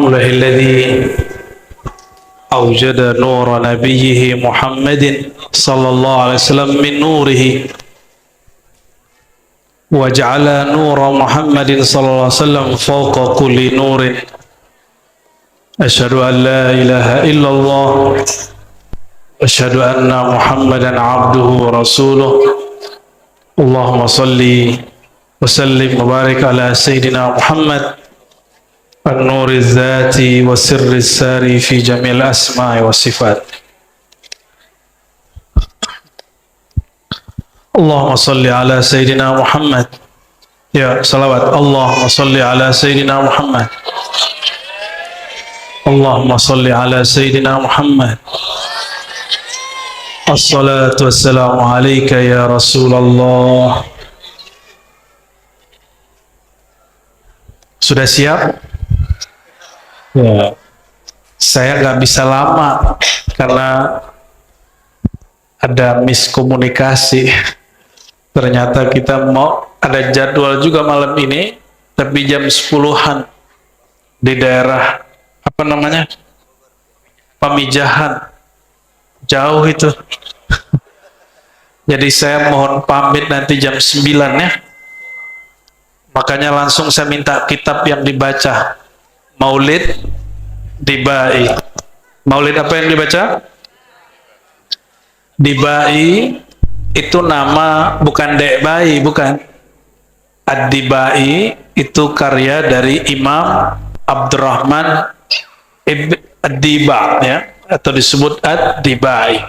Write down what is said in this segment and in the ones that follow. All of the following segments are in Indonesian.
الحمد لله الذي أوجد نور نبيه محمد صلى الله عليه وسلم من نوره وجعل نور محمد صلى الله عليه وسلم فوق كل نور أشهد أن لا إله إلا الله أشهد أن محمدا عبده ورسوله اللهم صل وسلم وبارك على سيدنا محمد النور الذاتي والسر الساري في جميع الأسماء والصفات اللهم صل على سيدنا محمد يا صلوات اللهم صل على سيدنا محمد اللهم صل على سيدنا محمد الصلاة والسلام عليك يا رسول الله. Sudah siap? Ya. Saya nggak bisa lama karena ada miskomunikasi. Ternyata kita mau ada jadwal juga malam ini, tapi jam 10-an di daerah apa namanya? Pamijahan. Jauh itu. Jadi saya mohon pamit nanti jam 9 ya. Makanya langsung saya minta kitab yang dibaca. Maulid Dibai. Maulid apa yang dibaca? Dibai itu nama bukan Debai, bukan. Ad-Dibai itu karya dari Imam Abdurrahman Ad-Diba ya, atau disebut Ad-Dibai.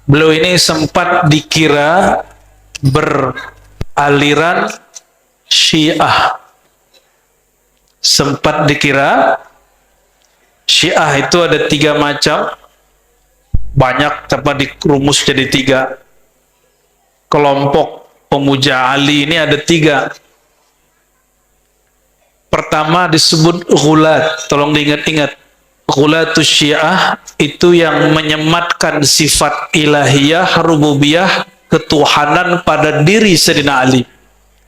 Beliau ini sempat dikira beraliran Syiah. Sempat dikira Syiah itu ada 3 macam, banyak tapi dirumus jadi 3. Kelompok pemuja Ali ini ada 3. Pertama disebut ghulat, tolong diingat-ingat. Ghulatus Syiah itu yang menyematkan sifat ilahiyah, rububiyah, ketuhanan pada diri Sayyidina Ali.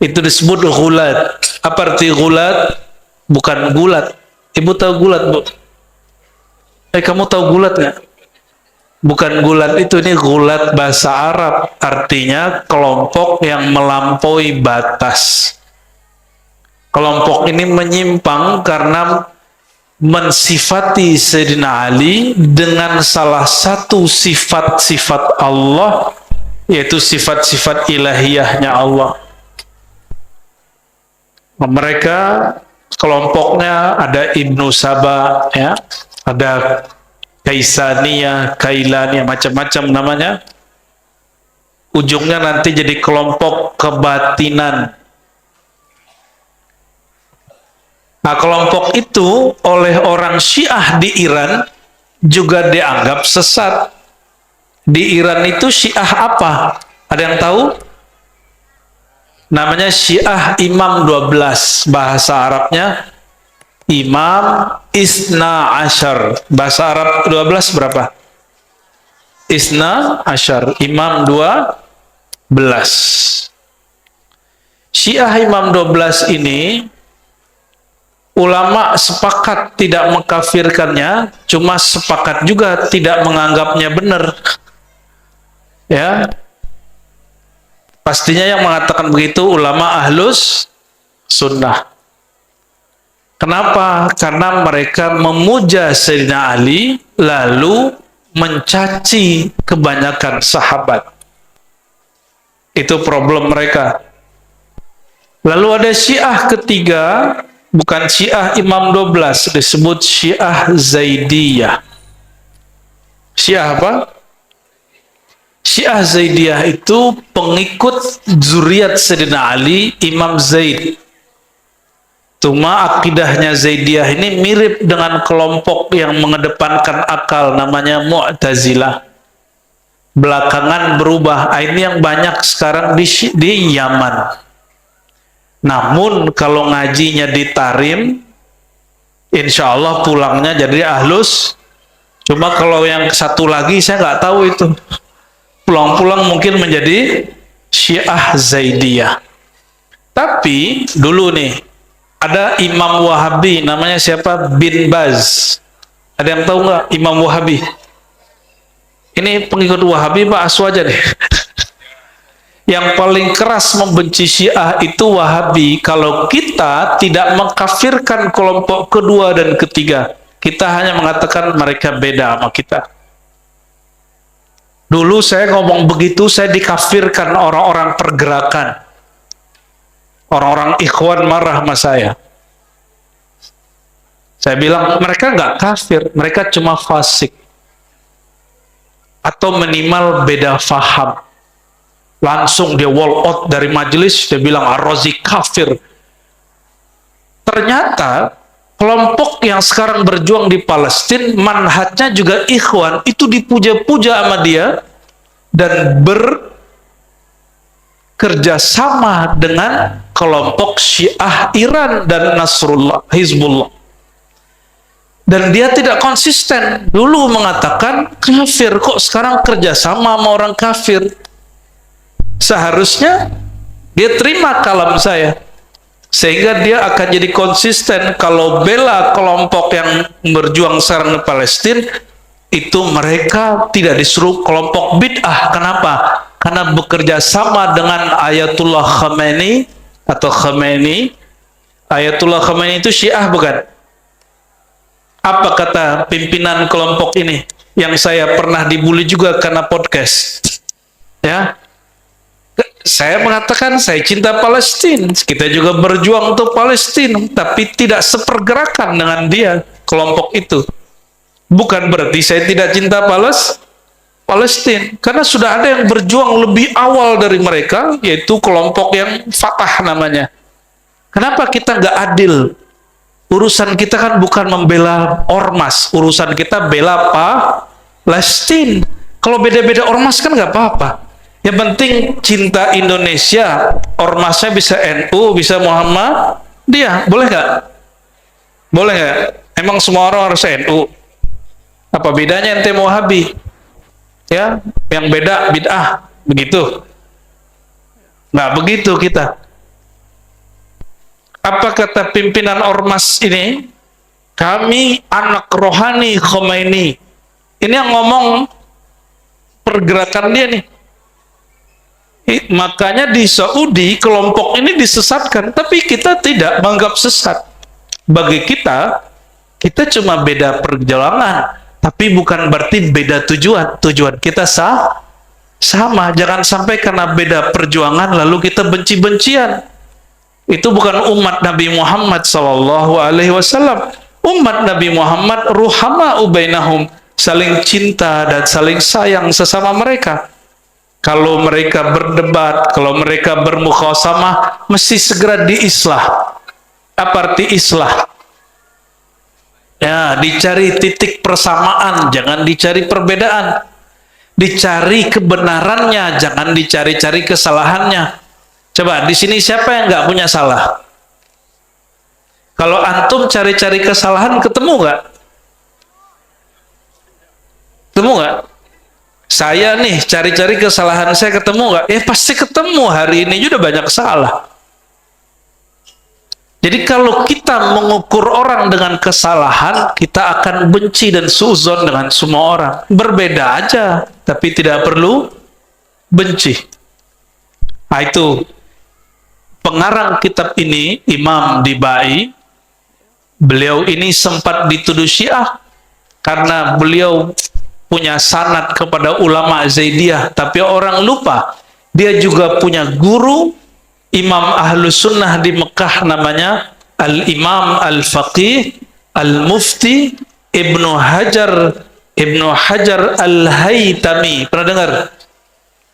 Itu disebut ghulat. Apa arti ghulat? Bukan gulat. Ibu tahu gulat, Bu? Kamu tahu gulat nggak? Bukan gulat itu, ini gulat bahasa Arab. Artinya kelompok yang melampaui batas. Kelompok ini menyimpang karena mensifati Sayyidina Ali dengan salah satu sifat-sifat Allah, yaitu sifat-sifat ilahiyahnya Allah. Mereka kelompoknya ada Ibnu Saba ya, ada Kaisaniyah, Kailaniyah, macam-macam namanya. Ujungnya nanti jadi kelompok kebatinan. Nah, kelompok itu oleh orang Syiah di Iran juga dianggap sesat. Di Iran itu Syiah apa? Ada yang tahu? Namanya Syiah Imam 12, bahasa Arabnya Imam Isna Ashar. Bahasa Arab 12 berapa? Isna Ashar, Imam 12. Syiah Imam 12 ini ulama sepakat tidak mengkafirkannya, cuma sepakat juga tidak menganggapnya benar. Ya. Pastinya yang mengatakan begitu ulama ahlus sunnah. Kenapa? Karena mereka memuja Sayyidina Ali lalu mencaci kebanyakan sahabat. Itu problem mereka. Lalu ada Syiah ketiga, bukan Syiah Imam 12, disebut Syiah Zaidiyah. Syiah apa? Syiah Zaidiyah itu pengikut zuriat Sayyidina Ali, Imam Zaid. Cuma akidahnya Zaidiyah ini mirip dengan kelompok yang mengedepankan akal, namanya Mu'tazilah. Belakangan berubah. Ini yang banyak sekarang di Yaman. Namun kalau ngajinya di Tarim, insya Allah pulangnya jadi ahlus. Cuma kalau yang satu lagi saya nggak tahu itu. Pulang-pulang mungkin menjadi Syiah Zaidiyah. Tapi dulu nih, Ada Imam Wahabi, namanya siapa? Bin Baz. Ada yang tahu nggak Imam Wahabi? Ini pengikut Wahabi Pak Aswaja deh. Yang paling keras membenci Syiah itu Wahabi. Kalau kita tidak mengkafirkan kelompok kedua dan ketiga, kita hanya mengatakan mereka beda sama kita. Dulu saya ngomong begitu, saya dikafirkan orang-orang pergerakan. Orang-orang ikhwan marah sama saya. Saya bilang, mereka nggak kafir, mereka cuma fasik. Atau minimal beda faham. Langsung dia wall out dari majelis, dia bilang, Ar-Razi kafir. Ternyata, kelompok yang sekarang berjuang di Palestina, manhajnya juga ikhwan, itu dipuja-puja sama dia, dan bekerjasama dengan kelompok Syiah Iran dan Nasrullah, Hizbullah. Dan dia tidak konsisten. Dulu mengatakan kafir, kok sekarang kerjasama sama orang kafir. Seharusnya dia terima kalam saya, sehingga dia akan jadi konsisten. Kalau bela kelompok yang berjuang sekarang di Palestina, itu mereka tidak disuruh kelompok bid'ah. Kenapa? Karena bekerja sama dengan Ayatullah Khamenei atau Khamenei. Ayatullah Khamenei itu Syiah bukan? Apa kata pimpinan kelompok ini yang saya pernah dibully juga karena podcast? Ya, saya mengatakan saya cinta Palestina, kita juga berjuang untuk Palestina, tapi tidak sepergerakan dengan dia, kelompok itu. Bukan berarti saya tidak cinta Palestina, karena sudah ada yang berjuang lebih awal dari mereka, yaitu kelompok yang Fatah namanya. Kenapa kita nggak adil? Urusan kita kan bukan membela ormas, urusan kita bela Palestina. Kalau beda-beda ormas kan nggak apa-apa. Yang penting cinta Indonesia, ormasnya bisa NU, bisa Muhammadiyah, boleh nggak? Boleh nggak? Emang semua orang harus NU? Apa bedanya ente Wahabi? Ya, yang beda bid'ah, begitu? Nggak begitu kita. Apa kata pimpinan ormas ini? Kami anak rohani Khomeini. Ini yang ngomong pergerakan dia nih. Makanya di Saudi kelompok ini disesatkan, tapi kita tidak menganggap sesat. Bagi kita, kita cuma beda perjalanan, tapi bukan berarti beda tujuan. Tujuan kita sama. Jangan sampai karena beda perjuangan lalu kita benci-bencian. Itu bukan umat Nabi Muhammad SAW. Umat Nabi Muhammad ruhama ubainahum, saling cinta dan saling sayang sesama mereka. Kalau mereka berdebat, kalau mereka bermukhasamah, mesti segera diislah. Apa arti islah? Ya, dicari titik persamaan, jangan dicari perbedaan. Dicari kebenarannya, jangan dicari-cari kesalahannya. Coba, di sini siapa yang nggak punya salah? Kalau antum cari-cari kesalahan, ketemu nggak? Ketemu nggak? Saya nih, cari-cari kesalahan saya, ketemu nggak? Pasti ketemu, hari ini juga banyak salah. Jadi kalau kita mengukur orang dengan kesalahan, kita akan benci dan suuzon dengan semua orang. Berbeda aja, tapi tidak perlu benci. Nah itu, pengarang kitab ini, Imam Dibai, beliau ini sempat dituduh Syiah karena beliau punya sanad kepada ulama Zaidiyah, tapi orang lupa dia juga punya guru Imam Ahlus Sunnah di Mekah, namanya Al-Imam Al-Faqih Al-Mufti Ibnu Hajar Al-Haytami. Pernah dengar?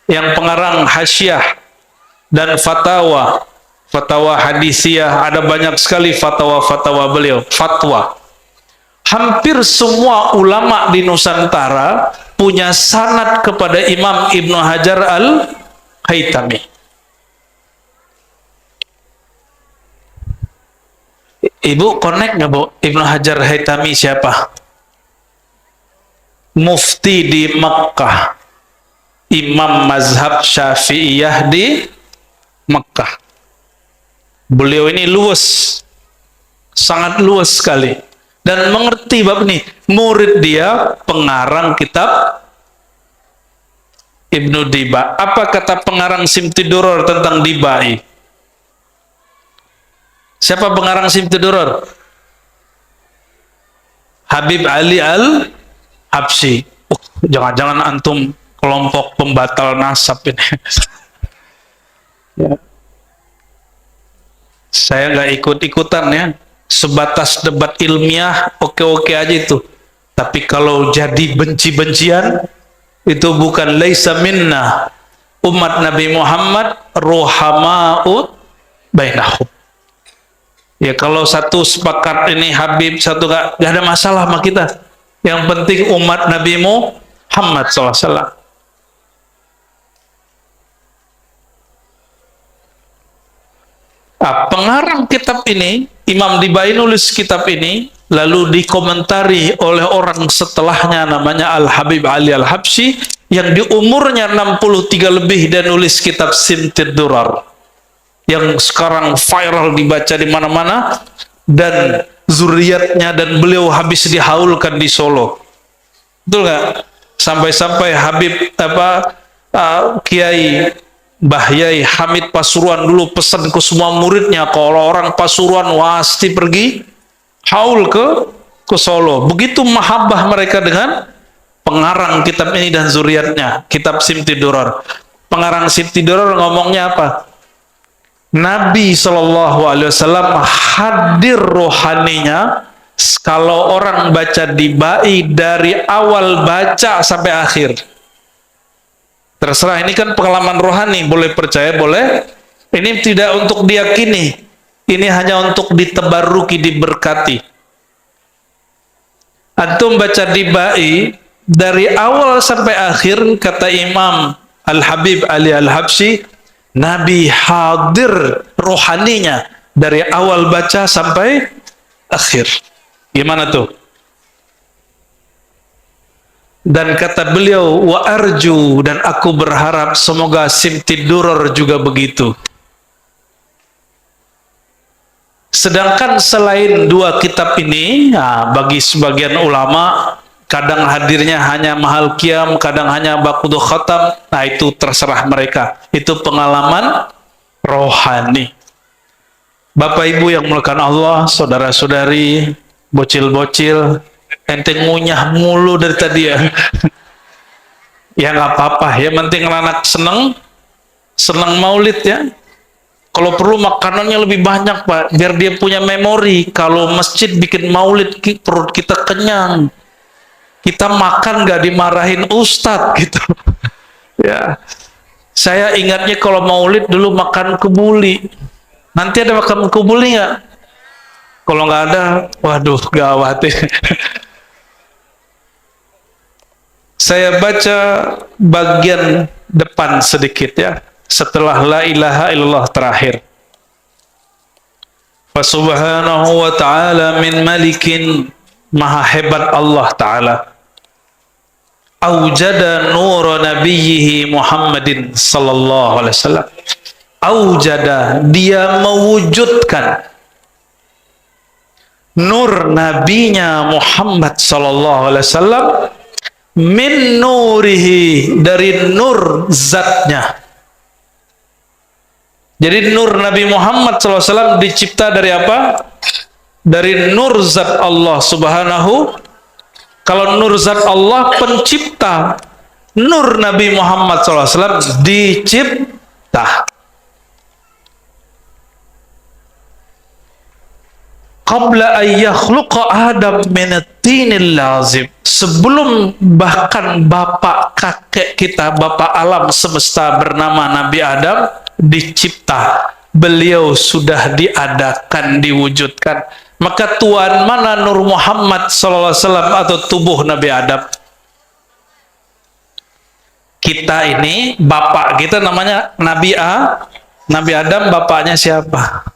Yang pengarang Hasyiah dan fatwa hadisiyah, ada banyak sekali fatwa beliau, fatwa. Hampir semua ulama di Nusantara punya sanad kepada Imam Ibnu Hajar Al-Haytami. Ibu connect nggak Bu? Ibnu Hajar Haytami siapa? Mufti di Mekah, Imam mazhab Syafi'iyah di Mekah. Beliau ini luwes, sangat luas sekali. Dan mengerti bab ini. Murid dia pengarang kitab Ibnu Diba. Apa kata pengarang Simti Duror tentang Dibai? Siapa pengarang Simti Duror? Habib Ali Al-Habsyi. Jangan-jangan antum kelompok pembatal nasab ini. Ya. Saya nggak ikut-ikutan ya. Sebatas debat ilmiah, oke-oke aja itu. Tapi kalau jadi benci-bencian, itu bukan laisa minna. Umat Nabi Muhammad ruhama'u bainahum. Ya kalau satu sepakat ini Habib, satu gak ada masalah sama kita. Yang penting umat Nabi Muhammad SAW. Nah, pengarang kitab ini, Imam Dibai nulis kitab ini, lalu dikomentari oleh orang setelahnya namanya Al-Habib Ali Al-Habsyi, yang di umurnya 63 lebih dan nulis kitab Simtid Durar, yang sekarang viral dibaca di mana-mana, dan zuriatnya dan beliau habis dihaulkan di Solo. Betul nggak? Sampai-sampai Habib Kiai Bahyai Hamid Pasuruan dulu pesan ke semua muridnya, kalau orang Pasuruan pasti pergi haul ke Solo. Begitu mahabbah mereka dengan pengarang kitab ini dan zuriatnya, kitab Simti Durar. Pengarang Simti Durar ngomongnya apa? Nabi SAW hadir rohaninya kalau orang baca Dibai dari awal baca sampai akhir. Terserah, ini kan pengalaman rohani, boleh percaya, boleh. Ini tidak untuk diyakini, ini hanya untuk ditebaruki, diberkati. Antum baca Dibai dari awal sampai akhir, kata Imam Al-Habib Ali Al-Habsyi, Nabi hadir rohaninya dari awal baca sampai akhir. Gimana tuh? Dan kata beliau, wa arju, dan aku berharap semoga Simti Durar juga begitu. Sedangkan selain dua kitab ini, bagi sebagian ulama, kadang hadirnya hanya mahal qiyam, kadang hanya bakudu khatam, itu terserah mereka. Itu pengalaman rohani. Bapak Ibu yang mulakan Allah, saudara-saudari, bocil-bocil, ente ngunyah mulu dari tadi ya. Ya nggak apa-apa, ya penting anak seneng maulid ya. Kalau perlu makanannya lebih banyak Pak, biar dia punya memori. Kalau masjid bikin maulid, perut kita kenyang. Kita makan nggak dimarahin ustadz gitu. Ya, saya ingatnya kalau maulid dulu makan kebuli. Nanti ada makan kebuli nggak? Kalau nggak ada, waduh gawat ya. Saya baca bagian depan sedikit ya, setelah la ilaha illallah terakhir. Fasubhanahu wa ta'ala min malikin, maha hebat Allah Ta'ala. Aujada nur nabiyhi Muhammadin sallallahu alaihi wasallam. Aujada, dia mewujudkan nur nabinya Muhammad sallallahu alaihi wasallam, min nurihi, dari nur zatnya. Jadi nur Nabi Muhammad SAW dicipta dari apa? Dari nur zat Allah subhanahu. Kalau nur zat Allah pencipta, nur Nabi Muhammad SAW dicipta. Qabla ayyakhluqa Adam min at-tinil lazim, sebelum bahkan bapak kakek kita, bapak alam semesta bernama Nabi Adam dicipta, beliau sudah diadakan, diwujudkan. Maka tuan mana Nur Muhammad SAW atau tubuh Nabi Adam? Kita ini, bapak kita namanya Nabi Nabi Adam, bapaknya siapa?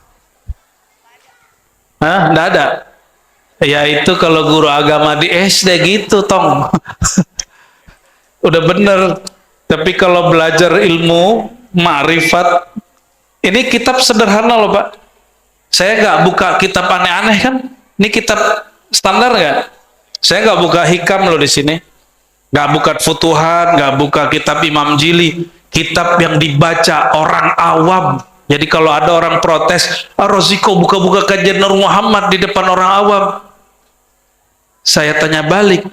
Nggak ada. Ya itu kalau guru agama di SD gitu tong. Udah bener. Tapi kalau belajar ilmu ma'rifat, ini kitab sederhana loh Pak. Saya nggak buka kitab aneh-aneh kan? Ini kitab standar nggak? Saya nggak buka hikam loh di sini. Nggak buka Futuhat, nggak buka kitab Imam Jili. Kitab yang dibaca orang awam. Jadi kalau ada orang protes, Roziko buka-buka kajian Nur Muhammad di depan orang awam. Saya tanya balik,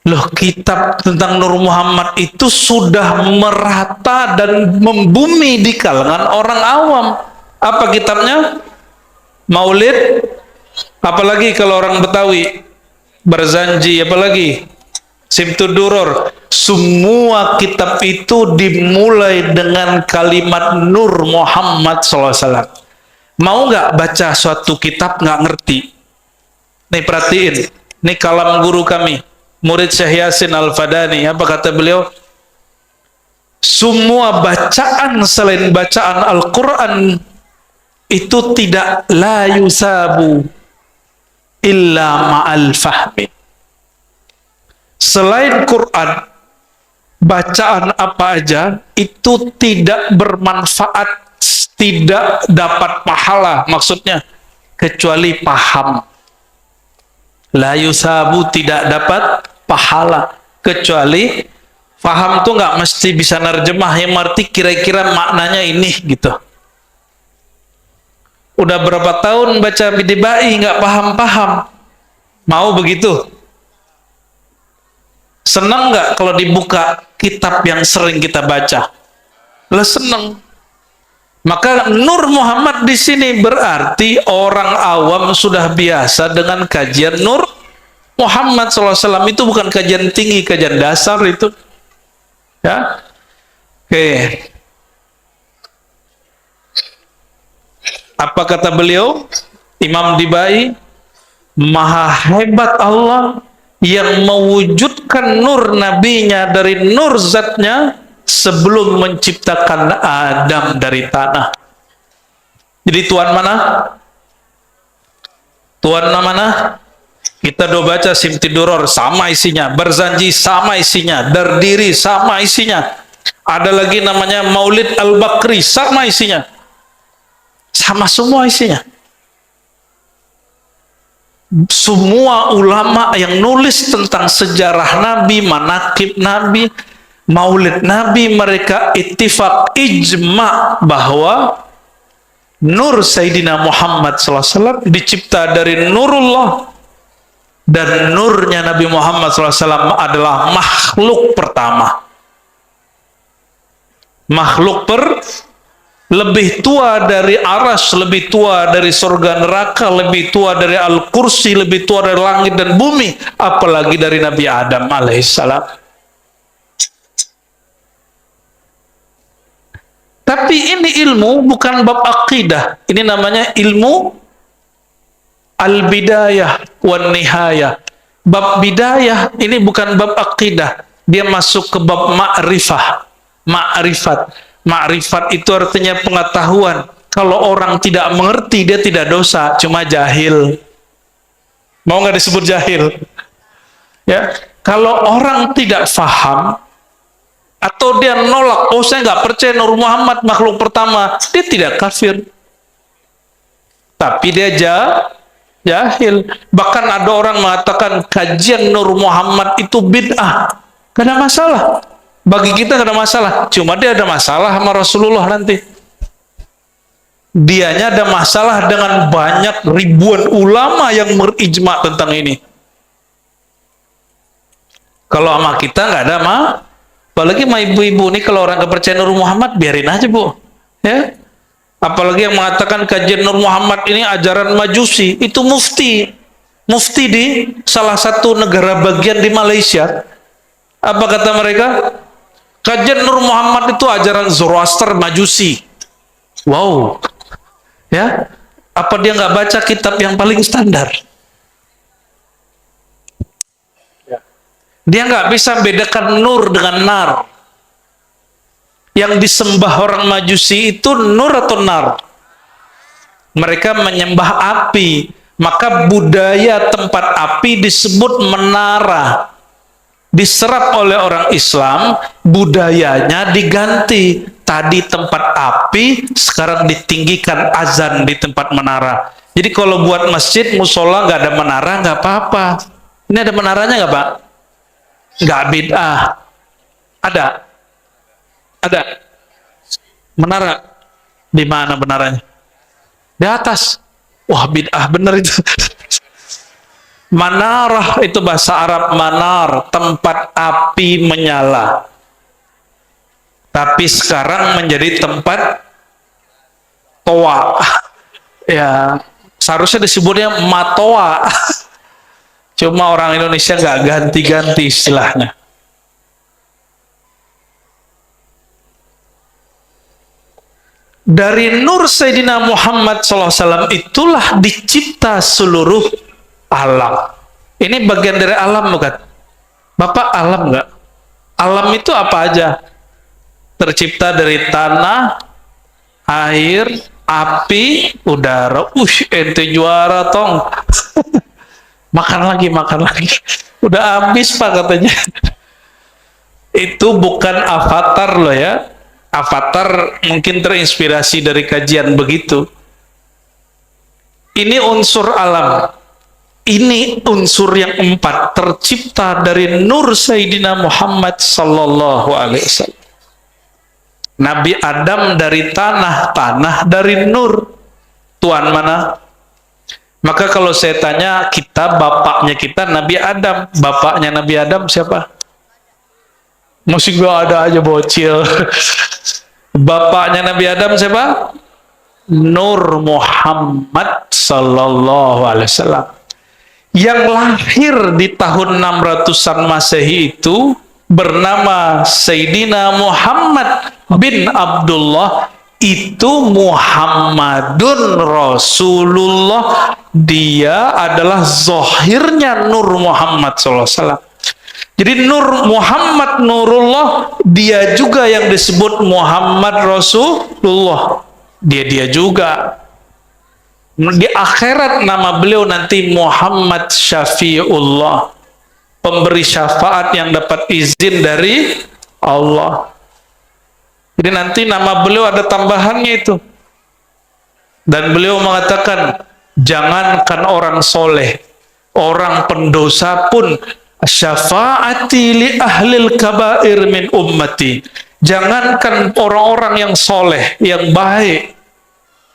loh kitab tentang Nur Muhammad itu sudah merata dan membumi di kalangan orang awam. Apa kitabnya? Maulid, apalagi kalau orang Betawi, Barzanji, apalagi Simtuduror. Semua kitab itu dimulai dengan kalimat Nur Muhammad SAW. Mau nggak baca suatu kitab nggak ngerti? Nih perhatiin, nih kalam guru kami, murid Syekh Yasin Al-Fadani. Apa kata beliau? Semua bacaan selain bacaan Al-Quran itu tidak la yusabu illa ma'al fahmi. Selain Quran, bacaan apa aja itu tidak bermanfaat, tidak dapat pahala, maksudnya kecuali paham. La yusabu, tidak dapat pahala kecuali paham. Tuh nggak mesti bisa nerjemah, yang arti kira-kira maknanya ini gitu. Udah berapa tahun baca Bidibai nggak paham-paham, mau begitu? Senang nggak kalau dibuka kitab yang sering kita baca? Lah senang. Maka Nur Muhammad di sini berarti orang awam sudah biasa dengan kajian Nur Muhammad SAW. Itu bukan kajian tinggi, kajian dasar itu. Ya, oke. Apa kata beliau? Imam Dibai, maha hebat Allah yang mewujudkan nur nabinya dari nur zatnya sebelum menciptakan Adam dari tanah. Jadi Tuhan mana? Tuhan mana? Kita udah baca Simtiduror, sama isinya. Barzanji, sama isinya. Dardiri, sama isinya. Ada lagi namanya Maulid Al-Bakri, sama isinya. Sama semua isinya. Semua ulama yang nulis tentang sejarah Nabi, manakib Nabi, Maulid Nabi, mereka ittifaq, ijma bahwa nur Sayyidina Muhammad SAW dicipta dari nurullah, dan nurnya Nabi Muhammad SAW adalah makhluk pertama. Makhluk lebih tua dari aras, lebih tua dari surga neraka, lebih tua dari Al-Kursi, lebih tua dari langit dan bumi, apalagi dari Nabi Adam alaihissalam. Tapi ini ilmu bukan bab akidah, ini namanya ilmu al-bidayah wan nihayah. Bab bidayah ini bukan bab akidah, dia masuk ke bab ma'rifah. Ma'rifat itu artinya pengetahuan. Kalau orang tidak mengerti, dia tidak dosa, cuma jahil. Mau nggak disebut jahil? Ya, kalau orang tidak faham atau dia nolak, oh saya nggak percaya Nur Muhammad makhluk pertama, dia tidak kafir, tapi dia jahil. Bahkan ada orang mengatakan kajian Nur Muhammad itu bid'ah. Gak ada masalah. Bagi kita gak ada masalah. Cuma dia ada masalah sama Rasulullah nanti. Dianya ada masalah dengan banyak ribuan ulama yang berijma tentang ini. Kalau sama kita gak ada apalagi sama ibu-ibu nih, kalau orang kepercayaan Nur Muhammad biarin aja bu. Ya. Apalagi yang mengatakan kajian Nur Muhammad ini ajaran Majusi, itu mufti di salah satu negara bagian di Malaysia. Apa kata mereka? Kajian Nur Muhammad itu ajaran Zoroaster Majusi. Wow, ya? Apa dia nggak baca kitab yang paling standar? Dia nggak bisa bedakan nur dengan nar. Yang disembah orang Majusi itu nur atau nar? Mereka menyembah api, maka budaya tempat api disebut menara. Diserap oleh orang Islam, budayanya diganti, tadi tempat api, sekarang ditinggikan azan di tempat menara. Jadi kalau buat masjid, musola nggak ada menara, nggak apa-apa. Ini ada menaranya nggak, Pak? Nggak bid'ah. Ada? Ada? Menara? Di mana menaranya? Di atas. Wah, bid'ah bener itu. Manarah itu bahasa Arab, manar, tempat api menyala. Tapi sekarang menjadi tempat toa. Ya, seharusnya disebutnya matoa. Cuma orang Indonesia nggak ganti-ganti istilahnya. Dari nur Sayyidina Muhammad SAW itulah dicipta seluruh alam. Ini bagian dari alam bukan? Bapak alam nggak? Alam itu apa aja? Tercipta dari tanah, air, api, udara. Ente juara tong. Makan lagi, makan lagi. Udah habis Pak katanya. Itu bukan avatar loh ya. Avatar mungkin terinspirasi dari kajian begitu. Ini unsur alam. Ini unsur yang empat, tercipta dari nur Sayyidina Muhammad sallallahu alaihi wasallam. Nabi Adam dari tanah, tanah dari nur. Tuan mana? Maka kalau saya tanya, kita bapaknya kita Nabi Adam, bapaknya Nabi Adam siapa? Masih gak ada aja bocil. Bapaknya Nabi Adam siapa? Nur Muhammad sallallahu alaihi wasallam. Yang lahir di tahun 600-an Masehi itu bernama Sayyidina Muhammad bin Abdullah, itu Muhammadun Rasulullah. Dia adalah zahirnya Nur Muhammad SAW. Jadi Nur Muhammad Nurullah, dia juga yang disebut Muhammad Rasulullah. Dia juga. Di akhirat nama beliau nanti Muhammad Syafi'ullah, pemberi syafaat yang dapat izin dari Allah. Jadi nanti nama beliau ada tambahannya itu. Dan beliau mengatakan, jangankan orang soleh, orang pendosa pun, syafaati li ahlil kabair min ummati. Jangankan orang-orang yang soleh, yang baik,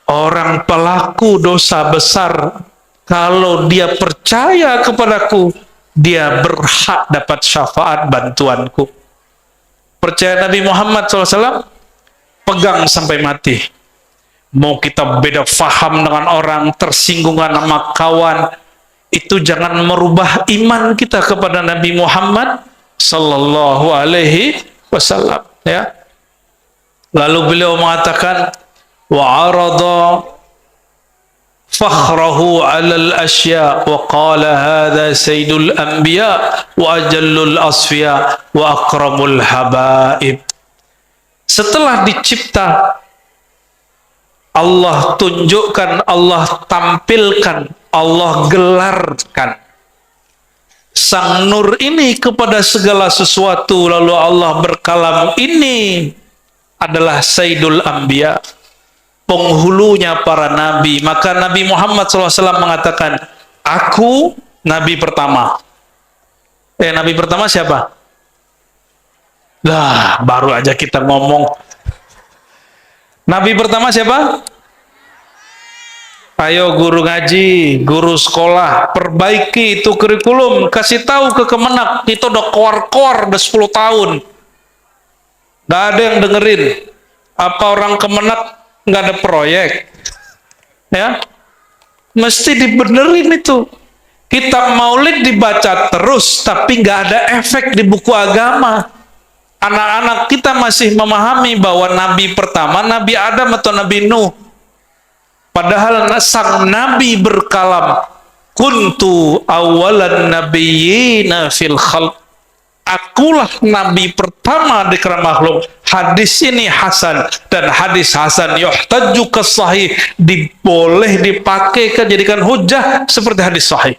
orang pelaku dosa besar, kalau dia percaya kepadaku, dia berhak dapat syafaat bantuanku. Percaya Nabi Muhammad SAW, pegang sampai mati. Mau kita beda faham dengan orang, tersinggungan sama kawan, itu jangan merubah iman kita kepada Nabi Muhammad sallallahu alaihi wasallam, ya. Lalu beliau mengatakan, wa arada fakhrahu 'alal asya wa qala hadha sayyidul anbiya wa ajallul asfiya wa akramul habaib. Setelah dicipta, Allah tunjukkan, Allah tampilkan, Allah gelarkan sang nur ini kepada segala sesuatu. Lalu Allah berkalam, ini adalah Sayyidul Anbiya, penghulunya para nabi. Maka Nabi Muhammad SAW mengatakan, aku nabi pertama. Nabi pertama siapa? Lah, baru aja kita ngomong. Nabi pertama siapa? Ayo guru ngaji, guru sekolah, perbaiki itu kurikulum, kasih tahu ke Kemenak, itu udah keluar-keluar udah 10 tahun. Gak ada yang dengerin. Apa orang Kemenak nggak ada proyek? Ya, mesti dibenerin itu. Kitab Maulid dibaca terus, tapi nggak ada efek di buku agama. Anak-anak kita masih memahami bahwa Nabi pertama Nabi Adam atau Nabi Nuh. Padahal sang Nabi berkalam, kuntu awalan nabiyyina fil khalq. Akulah Nabi pertama di kalangan makhluk. Hadis ini hasan, dan hadis hasan yuhtaju ke sahih, boleh dipakai jadikan hujah seperti hadis sahih.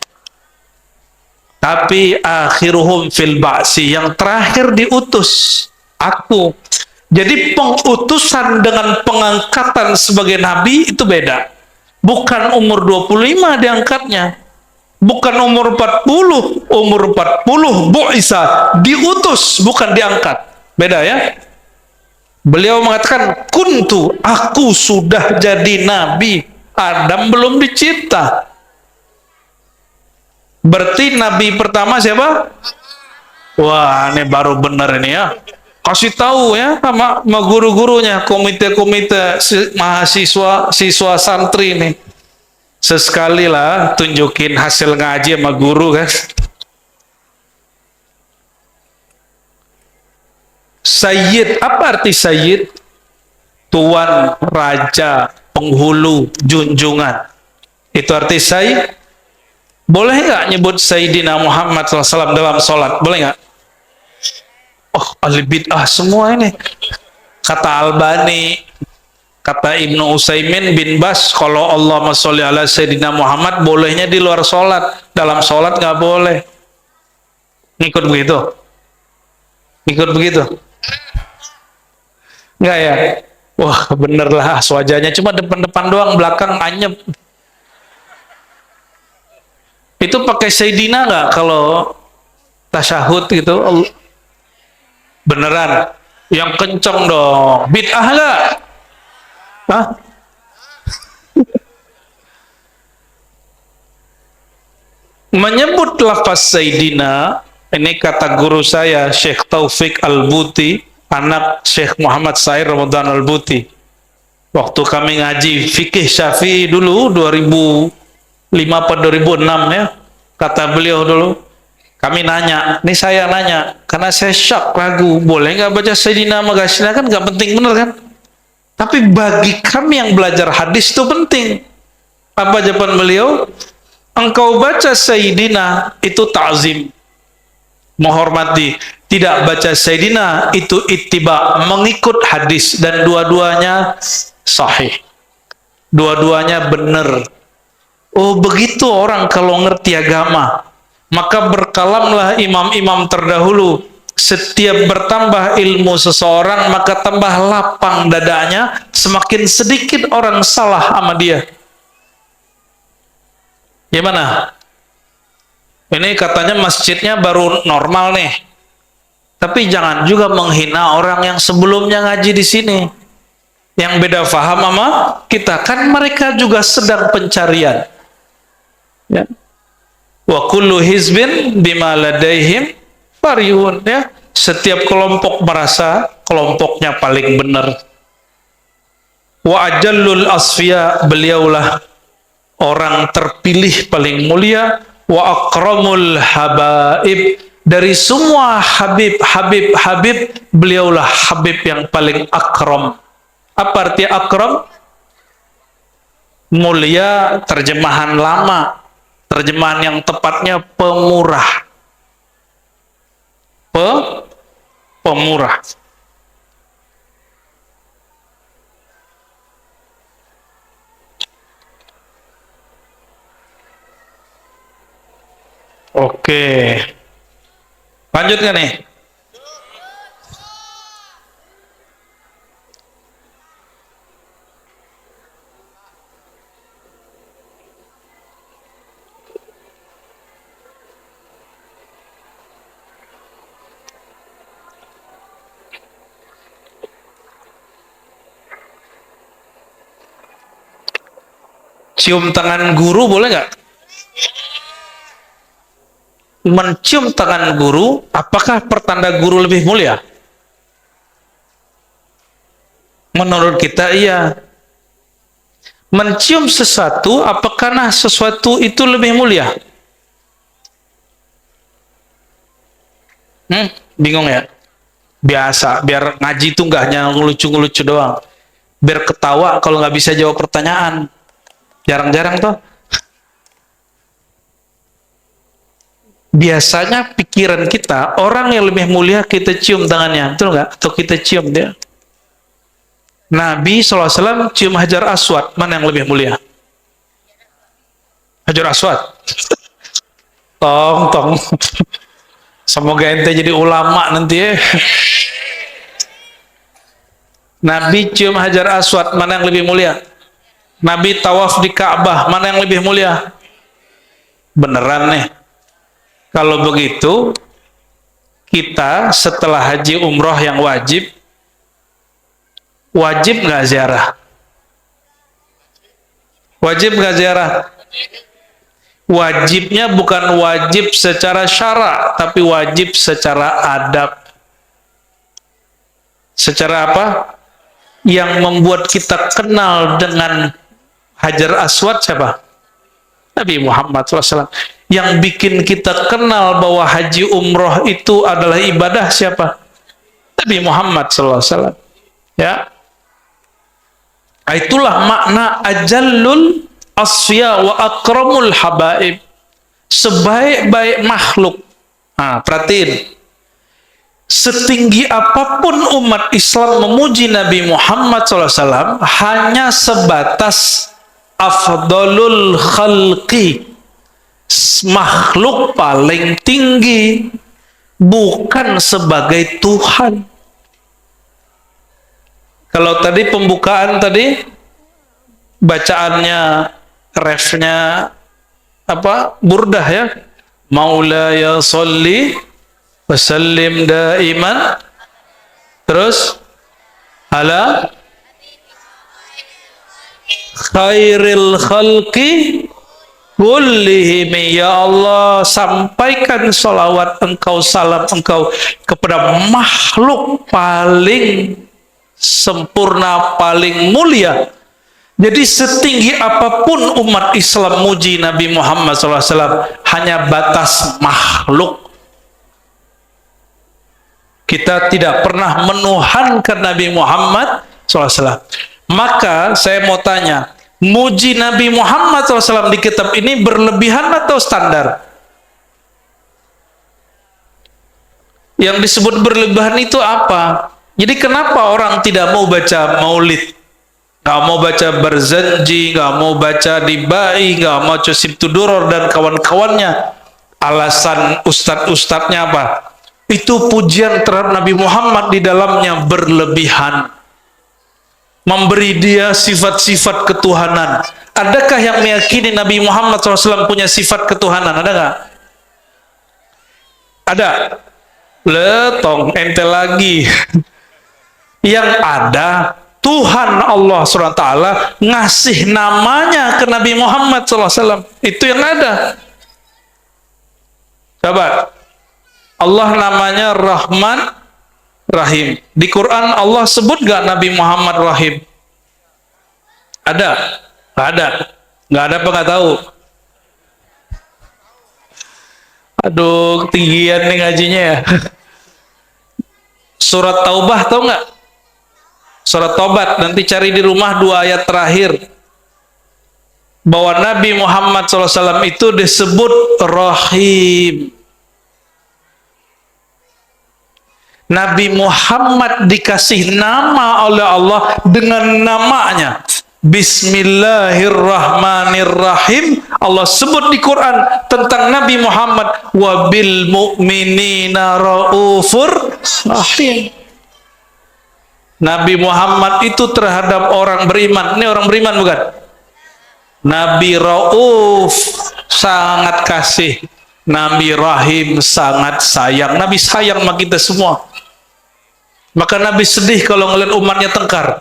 Tapi akhiruhum fil ba'si, yang terakhir diutus aku. Jadi pengutusan dengan pengangkatan sebagai nabi itu beda. Bukan umur 25 diangkatnya. Bukan umur 40, umur 40 bu'isa, diutus, bukan diangkat. Beda ya. Beliau mengatakan, kuntu, aku sudah jadi nabi. Adam belum dicipta. Berarti nabi pertama siapa? Wah, ini baru benar ini ya. Kasih tahu ya sama guru-gurunya, komite-komite mahasiswa, siswa santri ini. Sesekali lah tunjukin hasil ngaji sama guru kan. Sayyid, apa arti sayyid? Tuan, raja, penghulu, junjungan. Itu arti sayyid. Boleh nggak nyebut Sayyidina Muhammad SAW dalam sholat? Boleh nggak? Oh, ahli bid'ah semua ini. Kata Albani, kata Ibnu Utsaimin bin Bas, kalau Allahumma sholli ala Sayyidina Muhammad bolehnya di luar sholat, dalam sholat nggak boleh. Ngikut begitu? Ikut begitu? Nggak ya? Wah, bener lah wajahnya, cuma depan-depan doang, belakang anyep. Itu pakai Sayyidina nggak kalau tasyahud gitu? Beneran? Yang kenceng dong. Bid'ah nggak? Hah? Menyebut lafaz Sayyidina, ini kata guru saya, Syekh Taufik Al-Buti, anak Syekh Muhammad Sair Ramadan Al-Buti. Waktu kami ngaji fikih Syafi'i dulu, 2005 atau 2006 ya, kata beliau dulu, kami nanya, ini saya nanya, karena saya shock, ragu, boleh nggak baca Sayyidina Magasina, kan nggak penting bener kan? Tapi bagi kami yang belajar hadis itu penting. Apa jawaban beliau? Engkau baca Sayyidina itu ta'zim, menghormati. Tidak baca Sayyidina itu ittiba, mengikut hadis, dan dua-duanya sahih. Dua-duanya benar. Oh, begitu orang kalau ngerti agama. Maka berkalamlah imam-imam terdahulu. Setiap bertambah ilmu seseorang, maka tambah lapang dadanya, semakin sedikit orang salah sama dia. Gimana? Ini katanya masjidnya baru normal nih. Tapi jangan juga menghina orang yang sebelumnya ngaji di sini. Yang beda faham sama kita. Kan mereka juga sedang pencarian. Ya. Wa kullu hizbin bima ladaihim farihun, ya. Setiap kelompok merasa kelompoknya paling benar. Wa ajallul asfiya, beliaulah orang terpilih paling mulia. Wa akramul habaib, dari semua habib, beliaulah habib yang paling akram. Apa arti akram? Mulia, terjemahan lama. Terjemahan yang tepatnya pemurah. Pemurah. Oke. Lanjut kan nih? Cium tangan guru boleh nggak? Mencium tangan guru, apakah pertanda guru lebih mulia? Menurut kita iya. Mencium sesuatu, apakah sesuatu itu lebih mulia? Bingung ya? Biasa, biar ngaji itu nggak hanya ngelucu-ngelucu doang. Biar ketawa kalau nggak bisa jawab pertanyaan. Jarang-jarang tuh. Biasanya pikiran kita, orang yang lebih mulia kita cium tangannya, betul nggak? Atau kita cium dia. Nabi SAW cium Hajar Aswad, mana yang lebih mulia? Hajar Aswad. Tong. Semoga ente jadi ulama nanti ya. Nabi cium Hajar Aswad, mana yang lebih mulia? Nabi tawaf di Ka'bah, mana yang lebih mulia? Beneran nih. Kalau begitu, kita setelah haji umroh yang wajib nggak ziarah? Wajib nggak ziarah? Wajibnya bukan wajib secara syara, tapi wajib secara adab. Secara apa? Yang membuat kita kenal dengan Hajar Aswad siapa? Nabi Muhammad SAW. Yang bikin kita kenal bahwa haji umroh itu adalah ibadah siapa? Nabi Muhammad SAW. Ya. Itulah makna ajallul asfiya wa akramul habaib. Sebaik-baik makhluk. Nah, perhatiin. Setinggi apapun umat Islam memuji Nabi Muhammad SAW, hanya sebatas afdalul khalqi, makhluk paling tinggi, bukan sebagai Tuhan. Kalau tadi pembukaan tadi bacaannya, refnya apa? Burdah ya. Maulaya sholli wa sallim daiman. Terus ala khairil khalqi kullihim. Ya Allah, sampaikan salawat Engkau, salam Engkau kepada makhluk paling sempurna, paling mulia. Jadi setinggi apapun umat Islam muji Nabi Muhammad SAW, hanya batas makhluk. Kita tidak pernah menuhankan Nabi Muhammad SAW. Maka saya mau tanya, muji Nabi Muhammad SAW di kitab ini berlebihan atau standar? Yang disebut berlebihan itu apa? Jadi kenapa orang tidak mau baca maulid, nggak mau baca Barzanji, nggak mau baca Dibai, nggak mau baca Sibtuduror dan kawan-kawannya? Alasan ustadz-ustadznya apa? Itu pujian terhadap Nabi Muhammad di dalamnya berlebihan, memberi dia sifat-sifat ketuhanan. Adakah yang meyakini Nabi Muhammad SAW punya sifat ketuhanan? Ada nggak? Ada. Letong ente lagi. Yang ada, Tuhan Allah SWT ngasih namanya ke Nabi Muhammad SAW. Itu yang ada. Coba, Allah namanya Rahman Rahim. Di Quran Allah sebut gak Nabi Muhammad Rahim? Ada? Gak ada. Gak ada apa gak tahu? Aduh, ketinggian nih ngajinya ya. Surat Taubah tahu nggak? Surat Taubat, nanti cari di rumah 2 ayat terakhir. Bahwa Nabi Muhammad SAW itu disebut Rahim. Nabi Muhammad dikasih nama oleh Allah dengan namanya. Bismillahirrahmanirrahim. Allah sebut di Quran tentang Nabi Muhammad, wabil mu'minina raufur rahim. Nabi Muhammad itu terhadap orang beriman, ini orang beriman bukan? Nabi Rauf, sangat kasih. Nabi Rahim, sangat sayang. Nabi sayang sama kita semua. Maka Nabi sedih kalau ngeliat umatnya tengkar.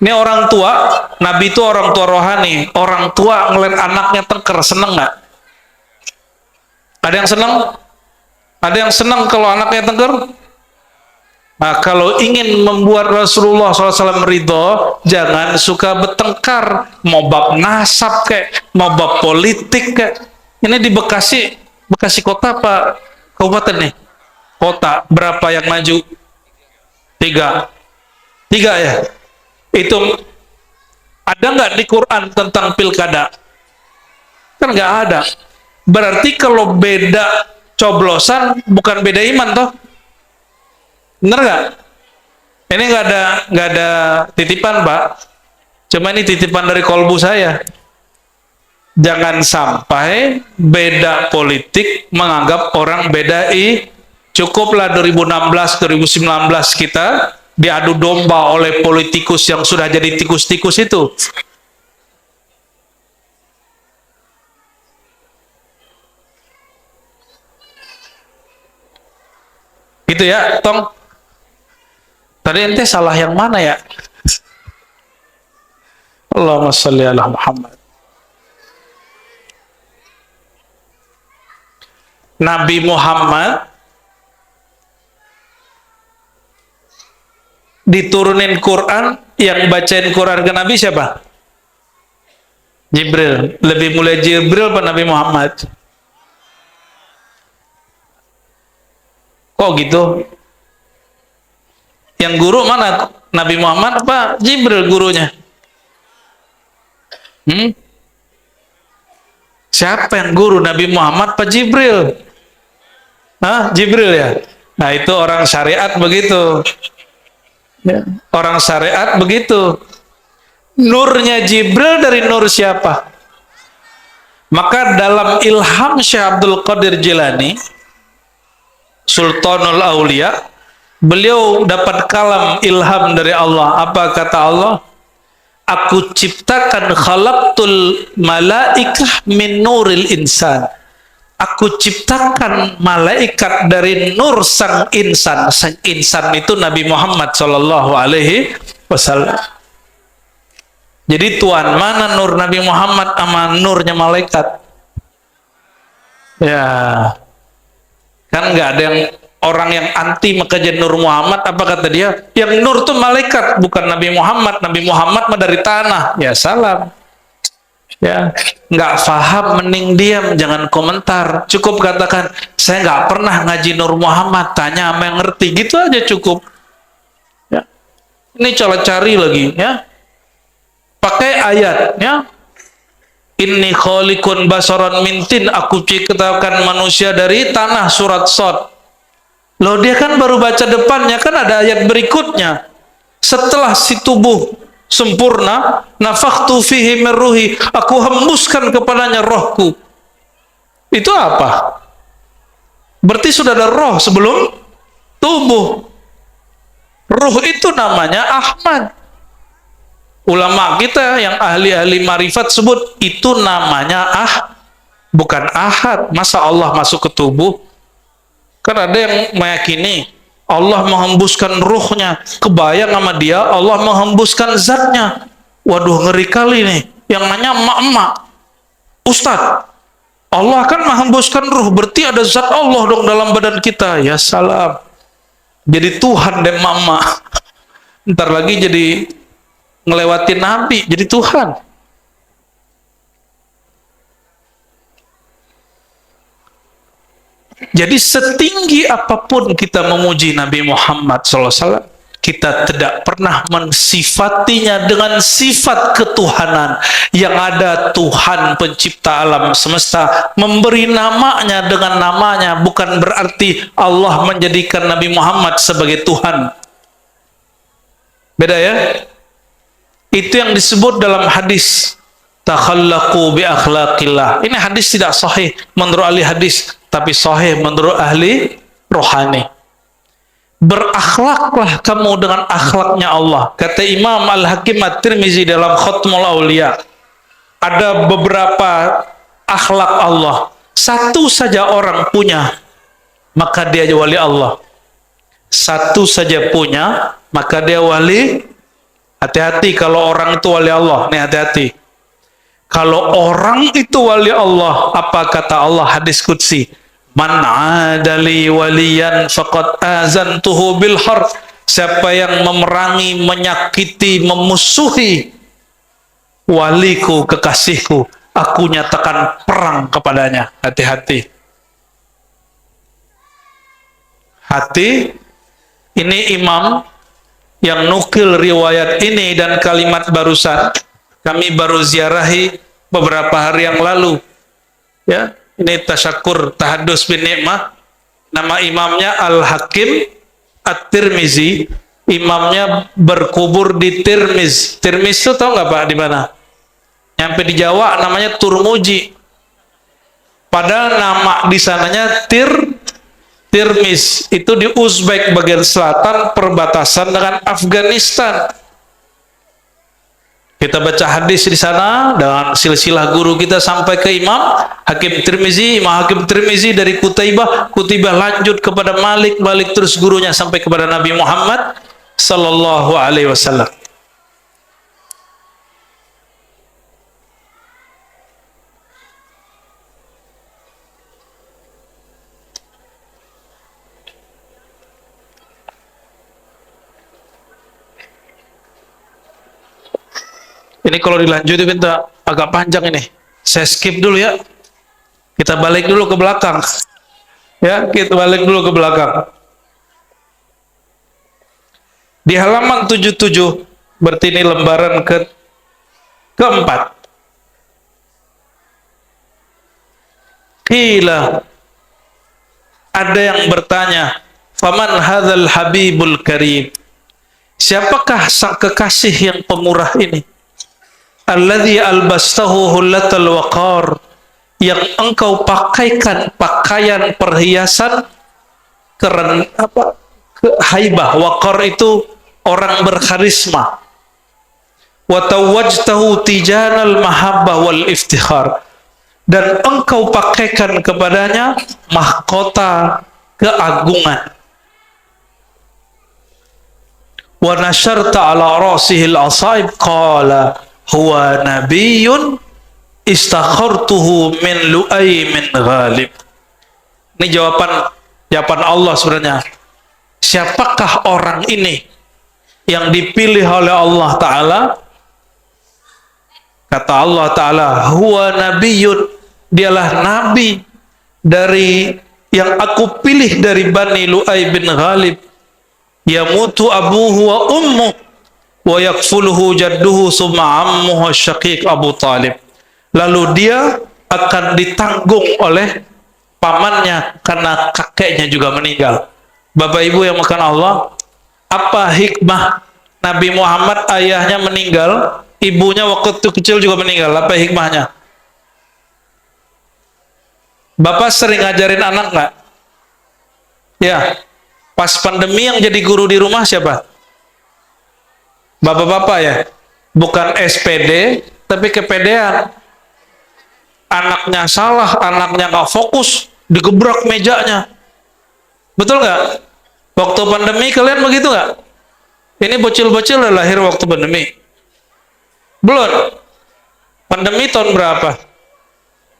Ini orang tua, Nabi itu orang tua rohani. Orang tua ngeliat anaknya tengkar, seneng nggak? Ada yang seneng? Ada yang seneng kalau anaknya tengkar? Nah, kalau ingin membuat Rasulullah SAW ridho, jangan suka bertengkar, mau bab nasab kayak, mau bab politik kayak. Ini di Bekasi, Bekasi kota apa kabupaten nih? Kota, berapa yang maju? 3 ya. Itu ada nggak di Quran tentang pilkada? Kan nggak ada. Berarti kalau beda coblosan bukan beda iman toh? Bener nggak? Ini nggak ada titipan, Pak. Cuma ini titipan dari kolbu saya. Jangan sampai beda politik menganggap orang beda. Cukuplah 2016, 2019 kita diadu domba oleh politikus yang sudah jadi tikus-tikus itu. Gitu ya, Tong. Tadi ente salah yang mana ya? Allahumma sholli ala Muhammad. Nabi Muhammad diturunin Quran, yang bacain Quran ke Nabi siapa? Jibril. Lebih mulia Jibril apa Nabi Muhammad? Kok gitu? Yang guru mana? Nabi Muhammad apa Jibril gurunya? Siapa yang guru? Nabi Muhammad apa Jibril? Hah? Jibril ya? Nah itu orang syariat begitu. Orang syariat begitu. Nurnya Jibril dari nur siapa? Maka dalam ilham Syekh Abdul Qadir Jilani, Sultanul Aulia, beliau dapat kalam ilham dari Allah. Apa kata Allah? Aku ciptakan khalaqtul malaikah min nuril insan. Aku ciptakan malaikat dari nur sang insan. Sang insan itu Nabi Muhammad sallallahu alaihi wasallam. Jadi tuan mana nur Nabi Muhammad sama nurnya malaikat? Ya, kan nggak ada yang orang yang anti makajian Nur Muhammad. Apa kata dia? Yang nur tuh malaikat, bukan Nabi Muhammad. Nabi Muhammad mah dari tanah. Ya salam. Ya, nggak paham mending diam, jangan komentar. Cukup katakan saya nggak pernah ngaji Nur Muhammad. Tanya sama yang ngerti, gitu aja cukup. Ya. Ini coba cari lagi, ya. Pakai ayat, ya. Inni khaliqun basaran mintin, aku ciptakan manusia dari tanah, surat Shad. Loh dia kan baru baca depannya, kan ada ayat berikutnya. Setelah si tubuh sempurna, nafakhtu fihi min ruhi, aku hembuskan kepadanya rohku. Itu apa? Berarti sudah ada roh sebelum tubuh. Ruh itu namanya Ahmad. Ulama kita yang ahli-ahli marifat sebut itu namanya bukan Ahad. Masa Allah masuk ke tubuh? Kan ada yang meyakini Allah menghembuskan ruhnya. Kebayang sama dia Allah menghembuskan zatnya. Waduh, ngeri kali nih. Yang nanya emak-emak, Ustadz, Allah kan menghembuskan ruh, berarti ada zat Allah dong dalam badan kita. Ya salam. Jadi Tuhan deh emak-emak. Ntar lagi jadi ngelewatin Nabi, jadi Tuhan. Jadi setinggi apapun kita memuji Nabi Muhammad SAW, kita tidak pernah mensifatinya dengan sifat ketuhanan. Yang ada Tuhan pencipta alam semesta, memberi namanya dengan namanya, bukan berarti Allah menjadikan Nabi Muhammad sebagai Tuhan. Beda ya? Itu yang disebut dalam hadis takhallaqu bi akhlaqillah. Ini hadis tidak sahih menurut ahli hadis, tapi sahih menurut ahli rohani. Berakhlaklah kamu dengan akhlaknya Allah. Kata Imam Al-Hakim At-Tirmizi dalam Khatmul Aulia, ada beberapa akhlak Allah. Satu saja orang punya, maka dia wali Allah. Satu saja punya, maka dia wali. Hati-hati kalau orang itu wali Allah. Nih hati-hati. Kalau orang itu wali Allah, apa kata Allah hadis qudsi? Man adali waliyan faqad azantuhu bil harb. Siapa yang memerangi, menyakiti, memusuhi waliku, kekasihku, aku nyatakan perang kepadanya. Hati-hati. Hati. Ini imam yang nukil riwayat ini dan kalimat barusan kami baru ziarahi beberapa hari yang lalu, ya. Ini tasyakur tahadus bin nikmah. Nama imamnya Al-Hakim At-Tirmizi. Imamnya berkubur di Tirmiz. Tirmiz itu tahu nggak Pak di mana? Nyampe di Jawa namanya Turmuji. Padahal nama di sananya Tirmiz itu di Uzbek bagian selatan, perbatasan dengan Afghanistan. Kita baca hadis di sana dengan silsilah guru kita sampai ke Imam Hakim Tirmizi, Imam Hakim Tirmizi dari Kutaibah, Kutaibah lanjut kepada Malik, Malik terus gurunya sampai kepada Nabi Muhammad sallallahu alaihi wasallam. Ini kalau dilanjutin kita agak panjang ini. Saya skip dulu ya. Kita balik dulu ke belakang. Ya, kita balik dulu ke belakang. Di halaman 77, berarti ini lembaran keempat. Qila, ada yang bertanya, faman hadzal habibul karim? Siapakah sang kekasih yang pemurah ini? Alladzi albastahu hullatal waqar, yang engkau pakaikan pakaian perhiasan keren apa haibah. Waqar itu orang berkarisma. Wa tawajtahu tijanal mahabbah wal iftikhar, dan engkau pakaikan kepadanya mahkota keagungan. Wa nasharta ala rasihil asaib, qala huwa nabiyyun istakhartuhu min Lu'ay min Ghalib. Ini jawaban Allah sebenarnya. Siapakah orang ini yang dipilih oleh Allah Ta'ala? Kata Allah Ta'ala, huwa nabiyyun, dialah nabi dari yang aku pilih dari Bani Lu'ay bin Ghalib. Yamutu abuhu wa ummu wa yakfuluhu jadduhu summa ammuhu syaqiq Abu Talib. Lalu dia akan ditanggung oleh pamannya karena kakeknya juga meninggal. Bapak Ibu yang makan Allah, apa hikmah Nabi Muhammad ayahnya meninggal, ibunya waktu itu kecil juga meninggal? Apa hikmahnya? Bapak sering ngajarin anak nggak? Ya, pas pandemi yang jadi guru di rumah siapa? Bapak-bapak ya, bukan SPD, tapi kepedean. Anaknya salah, anaknya nggak fokus, digebrak mejanya. Betul nggak? Waktu pandemi kalian begitu nggak? Ini bocil-bocil lahir waktu pandemi. Belum. Pandemi tahun berapa?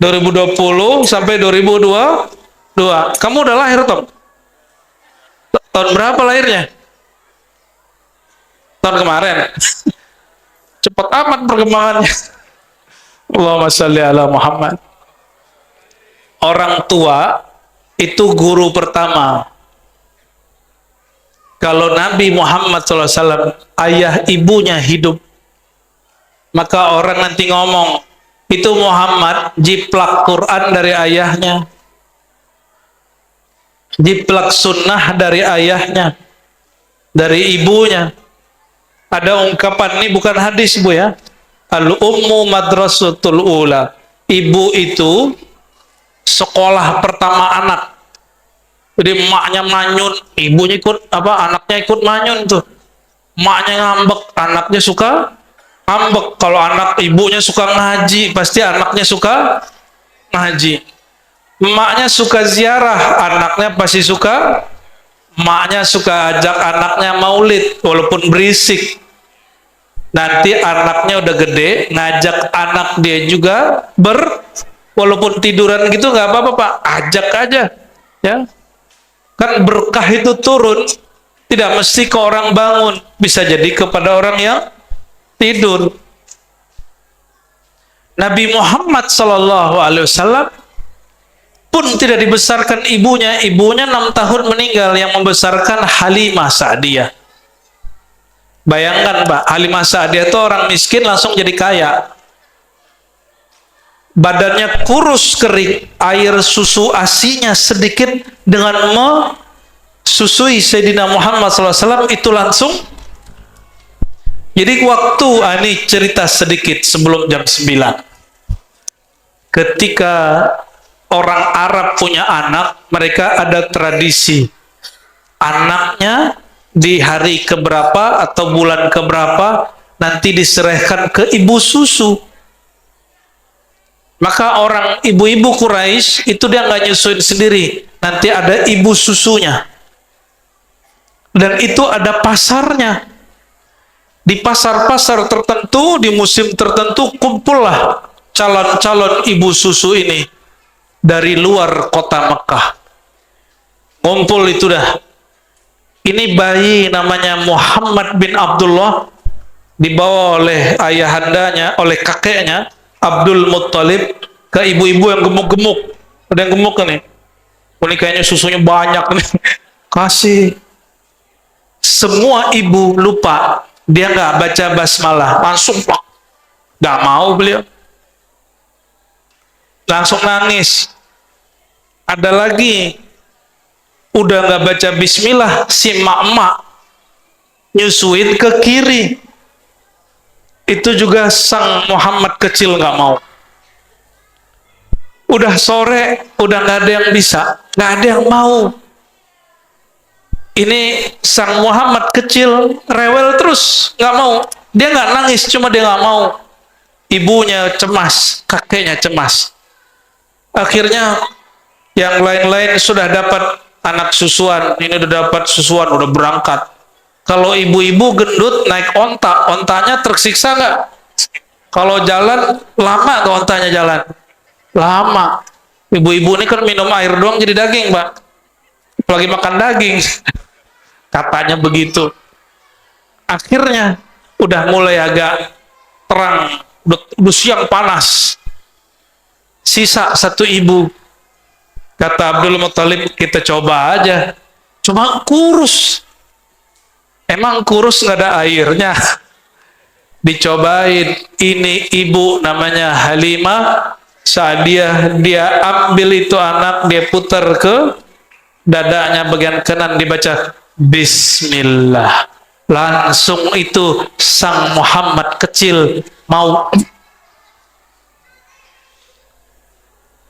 2020 sampai 2022. Kamu udah lahir, Tom? Tahun berapa lahirnya? Tahun kemarin. Cepat amat perkembangannya. Allahumma shalli ala Muhammad. Orang tua itu guru pertama. Kalau Nabi Muhammad SAW ayah ibunya hidup, maka orang nanti ngomong, itu Muhammad jiplak Quran dari ayahnya, jiplak sunnah dari ayahnya, dari ibunya. Ada ungkapan, ini bukan hadis Bu ya, al-ummu madrasatul ula, ibu itu sekolah pertama anak. Jadi emaknya manyun, ibunya ikut anaknya ikut manyun tuh. Emaknya ngambek, anaknya suka ngambek. Kalau anak ibunya suka ngaji, pasti anaknya suka ngaji. Emaknya suka ziarah, anaknya pasti suka. Emaknya suka ajak anaknya maulid, walaupun berisik. Nanti anaknya udah gede, ngajak anak dia juga walaupun tiduran gitu nggak apa-apa Pak, ajak aja, ya. Kan berkah itu turun, tidak mesti ke orang bangun, bisa jadi kepada orang yang tidur. Nabi Muhammad SAW pun tidak dibesarkan ibunya. Ibunya 6 tahun meninggal, yang membesarkan Halimah Sa'diyah. Bayangkan Pak, Halimah Sa'diyah itu orang miskin langsung jadi kaya. Badannya kurus kering, air susu asinya sedikit, dengan mesusui Sayyidina Muhammad SAW itu langsung. Jadi waktu, ini cerita sedikit sebelum jam 9. Ketika orang Arab punya anak, mereka ada tradisi. Anaknya di hari keberapa atau bulan keberapa nanti diserahkan ke ibu susu. Maka orang ibu-ibu Quraisy itu dia nggak nyusuin sendiri, nanti ada ibu susunya. Dan itu ada pasarnya. Di pasar-pasar tertentu, di musim tertentu, kumpullah calon-calon ibu susu ini dari luar kota Mekah. Ngumpul itu dah. Ini bayi namanya Muhammad bin Abdullah, dibawa oleh ayahandanya, oleh kakeknya Abdul Muttalib ke ibu-ibu yang gemuk-gemuk. Ada yang gemuk kan nih? Ini kayaknya susunya banyak nih. Kasih. Semua ibu lupa, dia nggak baca basmalah, langsung nggak mau beliau, langsung nangis. Ada lagi udah nggak baca bismillah, si mak-mak nyusuin ke kiri. Itu juga sang Muhammad kecil nggak mau. Udah sore, udah nggak ada yang bisa, nggak ada yang mau. Ini sang Muhammad kecil rewel terus, nggak mau. Dia nggak nangis, cuma dia nggak mau. Ibunya cemas, kakeknya cemas. Akhirnya yang lain-lain sudah dapat anak susuan, ini udah dapat susuan, udah berangkat. Kalau ibu-ibu gendut naik onta, ontanya tersiksa nggak? Kalau jalan lama ke ontanya jalan, lama. Ibu-ibu ini kan minum air doang jadi daging, Pak. Lagi makan daging. Katanya begitu. Akhirnya udah mulai agak terang, udah siang panas. Sisa satu ibu. Kata Abdul Muttalib, kita coba aja. Cuma kurus. Emang kurus nggak ada airnya. Dicobain. Ini ibu namanya Halimah Sa'diyah. Dia ambil itu anak, dia putar ke dadanya bagian kanan, dibaca Bismillah. Langsung itu sang Muhammad kecil mau.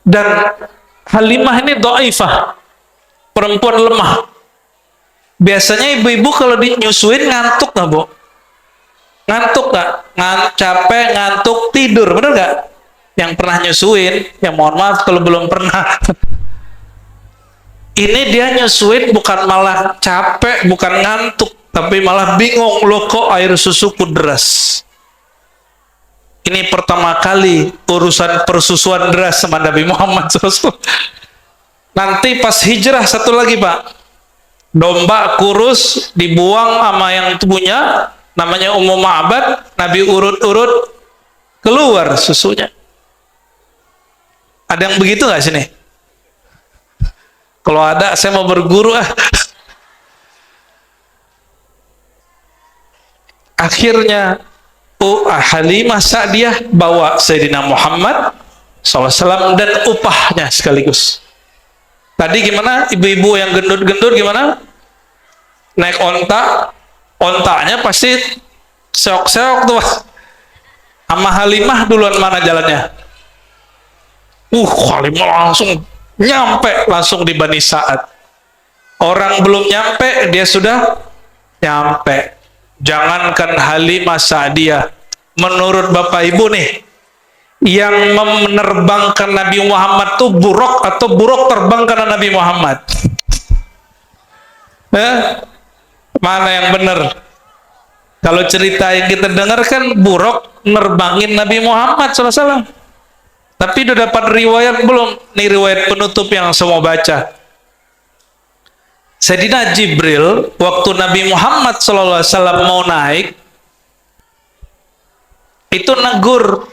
Dan Halimah ini dhaifah, perempuan lemah. Biasanya ibu-ibu kalau dinyusuin ngantuk nggak, Bu? Ngantuk nggak? Capek, ngantuk, tidur, bener nggak? Yang pernah nyusuin, ya mohon maaf kalau belum pernah. Ini dia nyusuin bukan malah capek, bukan ngantuk, tapi malah bingung, loh kok air susuku deras. Ini pertama kali urusan persusuan deras sama Nabi Muhammad SAW. Nanti pas hijrah satu lagi, Pak. Domba kurus dibuang sama yang punya, namanya Ummu Ma'bad, Nabi urut-urut keluar susunya. Ada yang begitu nggak sini? Kalau ada, saya mau berguru ah. Akhirnya Halimah Sa'diyah bawa Sayyidina Muhammad SAW dan upahnya sekaligus. Tadi gimana? Ibu-ibu yang gendut-gendut gimana? Naik onta, ontanya pasti seok-seok tuh. Sama Halimah duluan mana jalannya? Halimah langsung nyampe langsung di Bani Sa'ad. Orang belum nyampe, dia sudah nyampe. Jangankan Halimah Sa'diyah, menurut Bapak Ibu nih, yang menerbangkan Nabi Muhammad tuh buruk atau buruk terbang karena Nabi Muhammad? Mana yang benar? Kalau cerita yang kita dengar kan buruk nerbangin Nabi Muhammad SAW. Tapi udah dapat riwayat belum? Nih riwayat penutup yang semua baca. Sayyidina Jibril waktu Nabi Muhammad SAW mau naik itu negur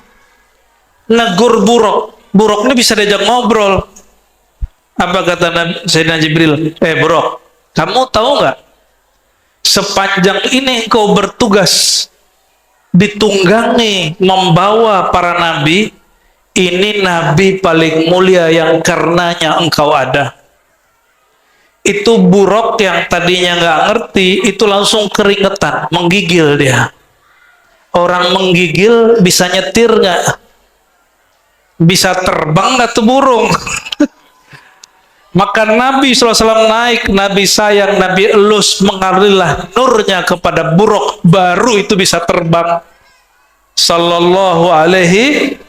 buruk. Buruk ini bisa diajak ngobrol. Apa kata Sayyidina Jibril? Buruk, kamu tahu nggak? Sepanjang ini engkau bertugas ditunggangi membawa para nabi, ini nabi paling mulia yang karenanya engkau ada. Itu buruk yang tadinya nggak ngerti, itu langsung keringetan, menggigil dia. Orang menggigil bisa nyetir nggak? Bisa terbang nggak tuh burung? Maka Nabi SAW naik, Nabi sayang, Nabi elus, mengalirlah nurnya kepada buruk, baru itu bisa terbang. Sallallahu alaihi.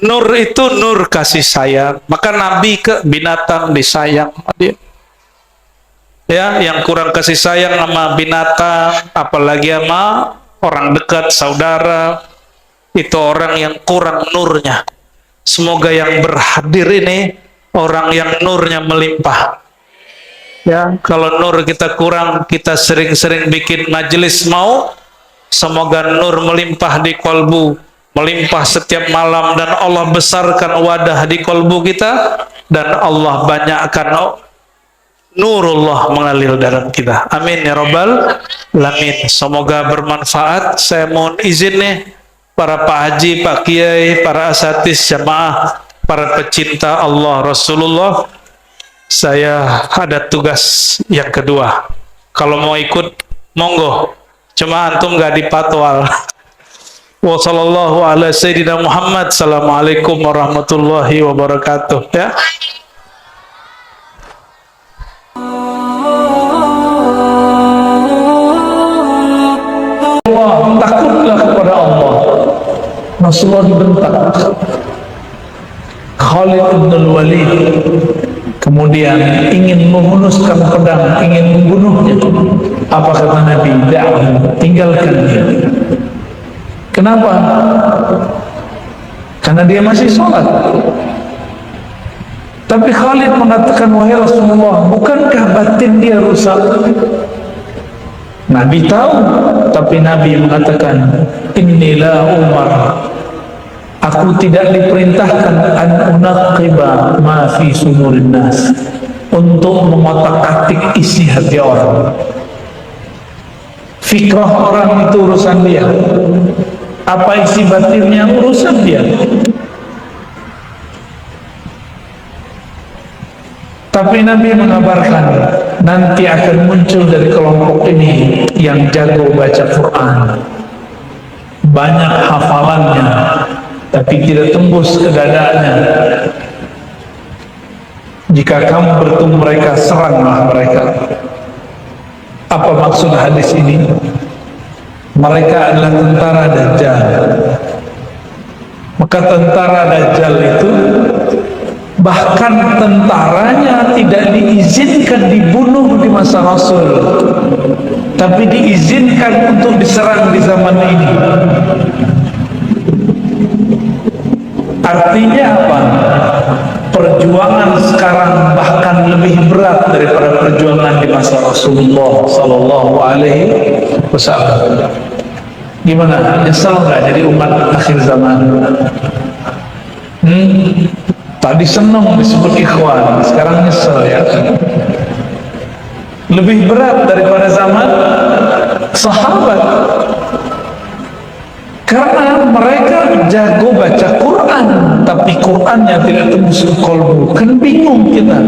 Nur itu nur kasih sayang. Maka Nabi ke binatang disayang sama dia. Ya, yang kurang kasih sayang sama binatang, apalagi sama orang dekat, saudara, itu orang yang kurang nurnya. Semoga yang berhadir ini orang yang nurnya melimpah. Ya, kalau nur kita kurang, kita sering-sering bikin majelis mau, semoga nur melimpah di kolbu, melimpah setiap malam, dan Allah besarkan wadah di kolbu kita, dan Allah banyakkan nurullah mengalir dalam kita. Amin ya rabbal alamin. Semoga bermanfaat. Saya mohon izin nih, para Pak Haji, Pak Kiai, para asatis jamaah, para pecinta Allah Rasulullah, saya ada tugas yang kedua. Kalau mau ikut, monggo. Cuma antum nggak dipatwal. Wa sallallahu ala sayyidina Muhammad. Assalamualaikum warahmatullahi wabarakatuh. Ya. Takutlah kepada Allah. Rasulullah dibentak. Khalid bin Walid kemudian ingin menghunuskan pedang, ingin membunuhnya. Apa kata Nabi? Tinggalkan dia. Kenapa? Karena dia masih sholat. Tapi Khalid mengatakan, wahai Rasulullah, bukankah batin dia rusak? Nabi tahu, tapi Nabi mengatakan, Inilah Umar, aku tidak diperintahkan an unaqiba ma fi sudurin nas, untuk mengotak-atik isi hati orang. Fikrah orang itu urusan dia, apa isi batinnya urusan dia. Tapi Nabi mengabarkan, nanti akan muncul dari kelompok ini yang jago baca Quran, banyak hafalannya, tapi tidak tembus ke dadanya. Jika kamu bertemu mereka, seranglah mereka. Apa maksud hadis ini? Mereka adalah tentara Dajjal. Maka tentara Dajjal itu, bahkan tentaranya tidak diizinkan dibunuh di masa Rasul, tapi diizinkan untuk diserang di zaman ini. Artinya apa? Perjuangan sekarang bahkan lebih berat daripada perjuangan di masa Rasulullah Sallallahu Alaihi Wasallam. Gimana? Nyesel nggak jadi umat akhir zaman? Tadi senang disebut ikhwan, sekarang nyesel ya. Lebih berat daripada zaman sahabat, karena mereka jago baca Quran, tapi Qurannya tidak tembus ke kolbu. Kan bingung kita.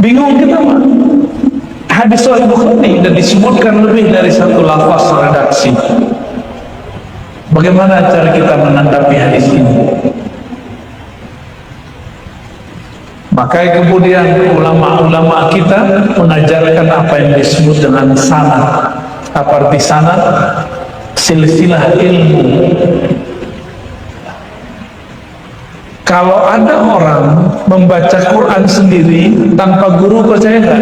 Bingung kita mah. Hadis Sahih Bukhari dan disebutkan lebih dari satu lafaz redaksi. Bagaimana cara kita menanggapi hadis ini? Maka kemudian ulama-ulama kita mengajarkan apa yang disebut dengan sanad. Apa arti sanad? Silsilah ilmu. Kalau ada orang membaca Quran sendiri tanpa guru, percaya nggak?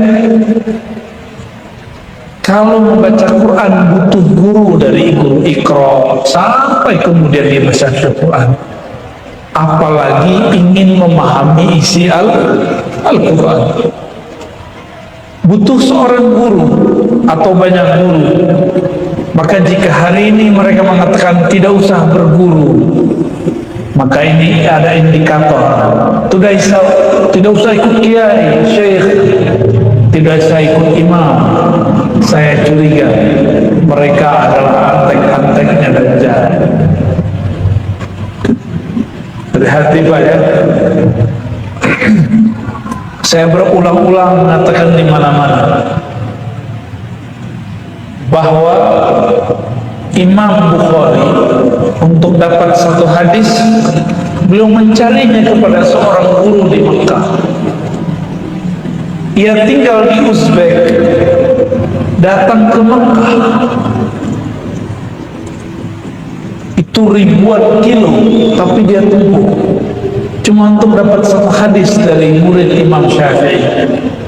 Kalau membaca Quran butuh guru, dari guru Iqra sampai kemudian dia baca Al-Quran. Apalagi ingin memahami isi Al-Quran, butuh seorang guru atau banyak guru. Maka jika hari ini mereka mengatakan tidak usah berguru, maka ini ada indikator. Tidak usah ikut kiai, syekh, tidak usah ikut imam. Saya curiga mereka adalah antek-anteknya Dajjal. Hati-hati Pak ya. Saya berulang-ulang mengatakan di mana-mana bahwa Imam Bukhari untuk dapat satu hadis Beliau mencarinya kepada seorang guru di Mekah. Ia tinggal di Uzbek, datang ke Mekah. Itu ribuan kilo, tapi dia tempuh cuma untuk dapat satu hadis dari murid Imam Syafi'i.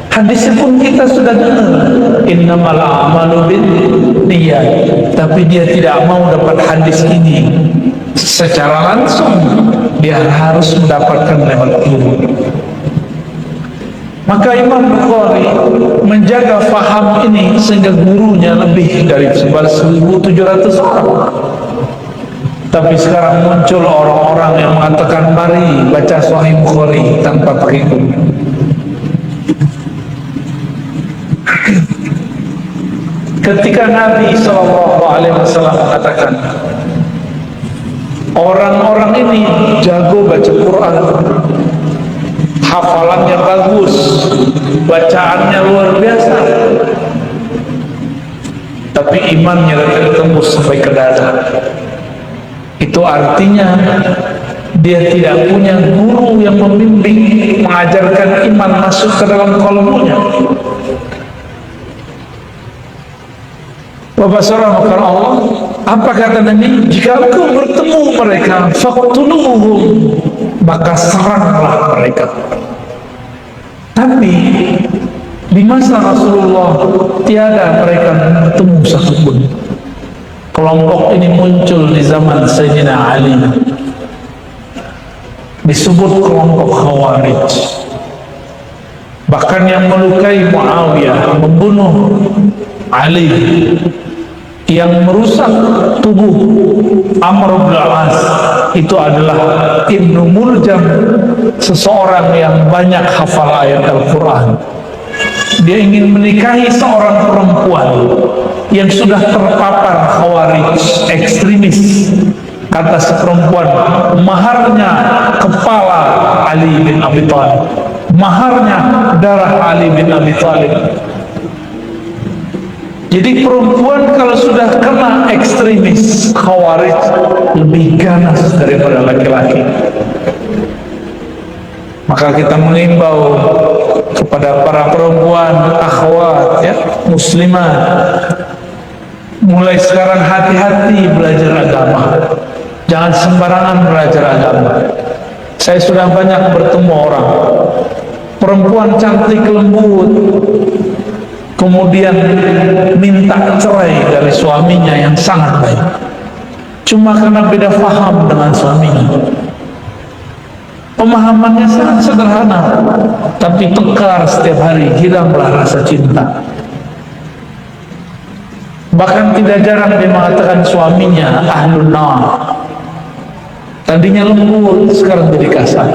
Hadisnya pun kita sudah dengar, innamal a'malu binniyat, tapi dia tidak mau dapat hadis ini secara langsung, dia harus mendapatkan lewat guru. Maka Imam Bukhari menjaga faham ini sehingga gurunya lebih dari 1.700 orang. Tapi sekarang muncul orang-orang yang mengatakan mari baca Sahih Bukhari tanpa pakai guru. Ketika Nabi SAW mengatakan orang-orang ini jago baca Quran, hafalannya bagus, bacaannya luar biasa, tapi imannya tidak tembus sampai ke dada. Itu artinya dia tidak punya guru yang membimbing, mengajarkan iman masuk ke dalam kolomnya. Bapak saudara maka Allah, apa kata Nabi? Jika engkau bertemu mereka, faqtuluhum, maka seranglah mereka. Tapi di masa Rasulullah tiada mereka bertemu satupun. Kelompok ini muncul di zaman Sayyidina Ali, disebut kelompok Khawarij. Bahkan yang melukai Muawiyah, membunuh Ali, yang merusak tubuh Amr bin Al-As, itu adalah Ibnu Muljam, seseorang yang banyak hafal ayat Al-Quran. Dia ingin menikahi seorang perempuan yang sudah terpapar Khawarij, ekstremis. Kata si perempuan, maharnya kepala Ali bin Abi Thalib, maharnya darah Ali bin Abi Thalib. Jadi perempuan kalau sudah kena ekstremis Khawarij lebih ganas daripada laki-laki. Maka kita mengimbau kepada para perempuan akhwat ya, muslimah, mulai sekarang hati-hati belajar agama. Jangan sembarangan belajar agama. Saya sudah banyak bertemu orang, perempuan cantik lembut, kemudian minta cerai dari suaminya yang sangat baik, cuma karena beda faham dengan suaminya. Pemahamannya sangat sederhana, tapi tekar setiap hari, hilanglah rasa cinta. Bahkan tidak jarang dia mengatakan suaminya ahlun nar. Tadinya lembut, sekarang jadi kasar.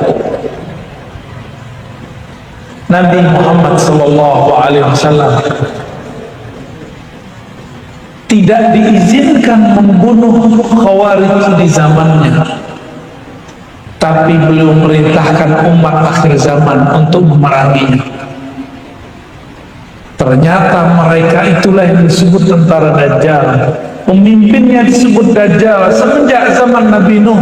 Nabi Muhammad SAW tidak diizinkan membunuh Khawarij di zamannya, tapi beliau merintahkan umat akhir zaman untuk memeranginya. Ternyata mereka itulah yang disebut tentara Dajjal. Pemimpinnya disebut Dajjal. Semenjak zaman Nabi Nuh,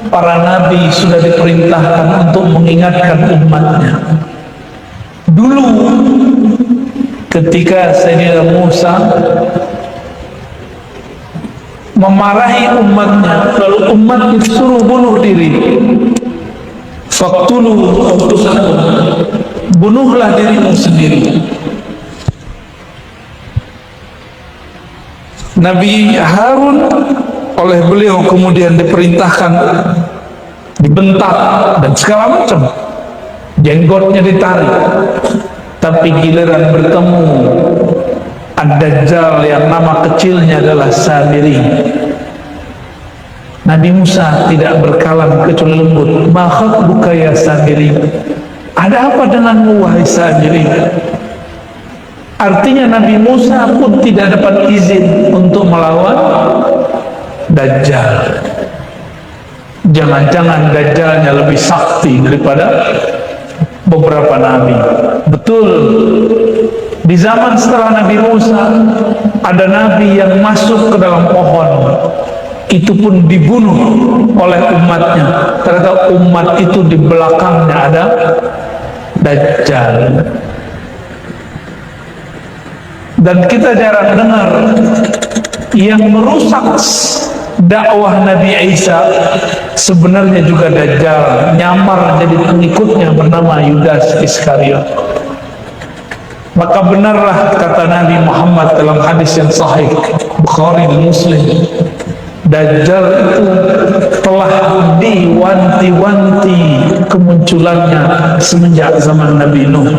para nabi sudah diperintahkan untuk mengingatkan umatnya. Dulu ketika Sayyidina Musa memarahi umatnya, lalu umat disuruh bunuh diri. Faqtulu anfusakum, bunuhlah dirimu sendiri. Nabi Harun oleh beliau kemudian diperintahkan dibentak dan segala macam, jenggotnya ditarik. Tapi giliran bertemu Ad-Dajjal yang nama kecilnya adalah Samiri, Nabi Musa tidak berkalam kecuali lembut. Ma khatbuka ya Samiri, ada apa denganmu wahai Samiri? Artinya Nabi Musa pun tidak dapat izin untuk melawan Dajjal. Jangan-jangan Dajjalnya lebih sakti daripada beberapa nabi. Betul, di zaman setelah Nabi Musa ada nabi yang masuk ke dalam pohon itu pun dibunuh oleh umatnya. Ternyata umat itu di belakangnya ada Dajjal. Dan kita jarang dengar yang merusak dakwah Nabi Isa sebenarnya juga Dajjal, nyamar jadi pengikutnya bernama Yudas Iskariot. Maka benarlah kata Nabi Muhammad dalam hadis yang sahih Bukhari dan Muslim, Dajjal itu telah diwanti-wanti kemunculannya semenjak zaman Nabi Nuh.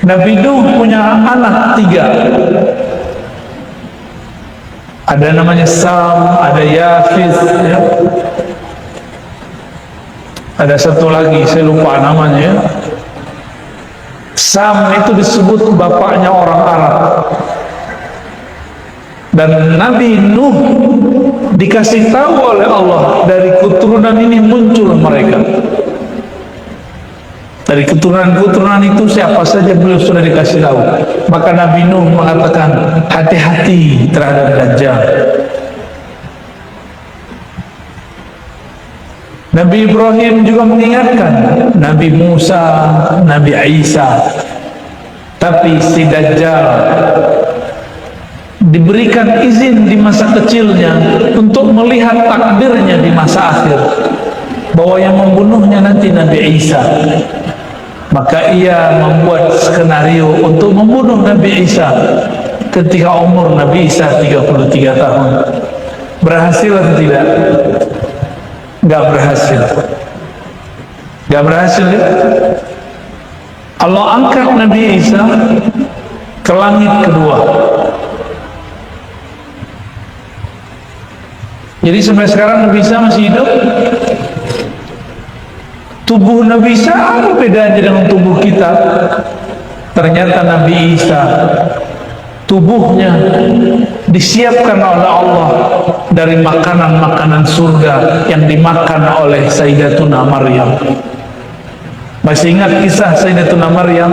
Nabi Nuh punya anak 3. Ada namanya Sam, ada Yafis, ya. Ada satu lagi, saya lupa namanya, ya. Sam itu disebut bapaknya orang Arab. Dan Nabi Nuh dikasih tahu oleh Allah, dari keturunan ini muncul mereka. Dari keturunan-keturunan itu siapa saja beliau sudah dikasih tahu. Maka Nabi Nuh mengatakan, hati-hati terhadap Dajjal. Nabi Ibrahim juga mengingatkan, Nabi Musa, Nabi Isa. Tapi si Dajjal diberikan izin di masa kecilnya untuk melihat takdirnya di masa akhir, bahwa yang membunuhnya nanti Nabi Isa. Maka ia membuat skenario untuk membunuh Nabi Isa ketika umur Nabi Isa 33 tahun. Berhasil atau tidak? Gak berhasil. Gak berhasil, ya? Allah angkat Nabi Isa ke langit kedua. Jadi sampai sekarang Nabi Isa masih hidup. Tubuh Nabi Isa apa bedanya dengan tubuh kita? Ternyata Nabi Isa tubuhnya disiapkan oleh Allah dari makanan-makanan surga yang dimakan oleh Sayyidatuna Maryam. Masih ingat kisah Sayyidatuna Maryam?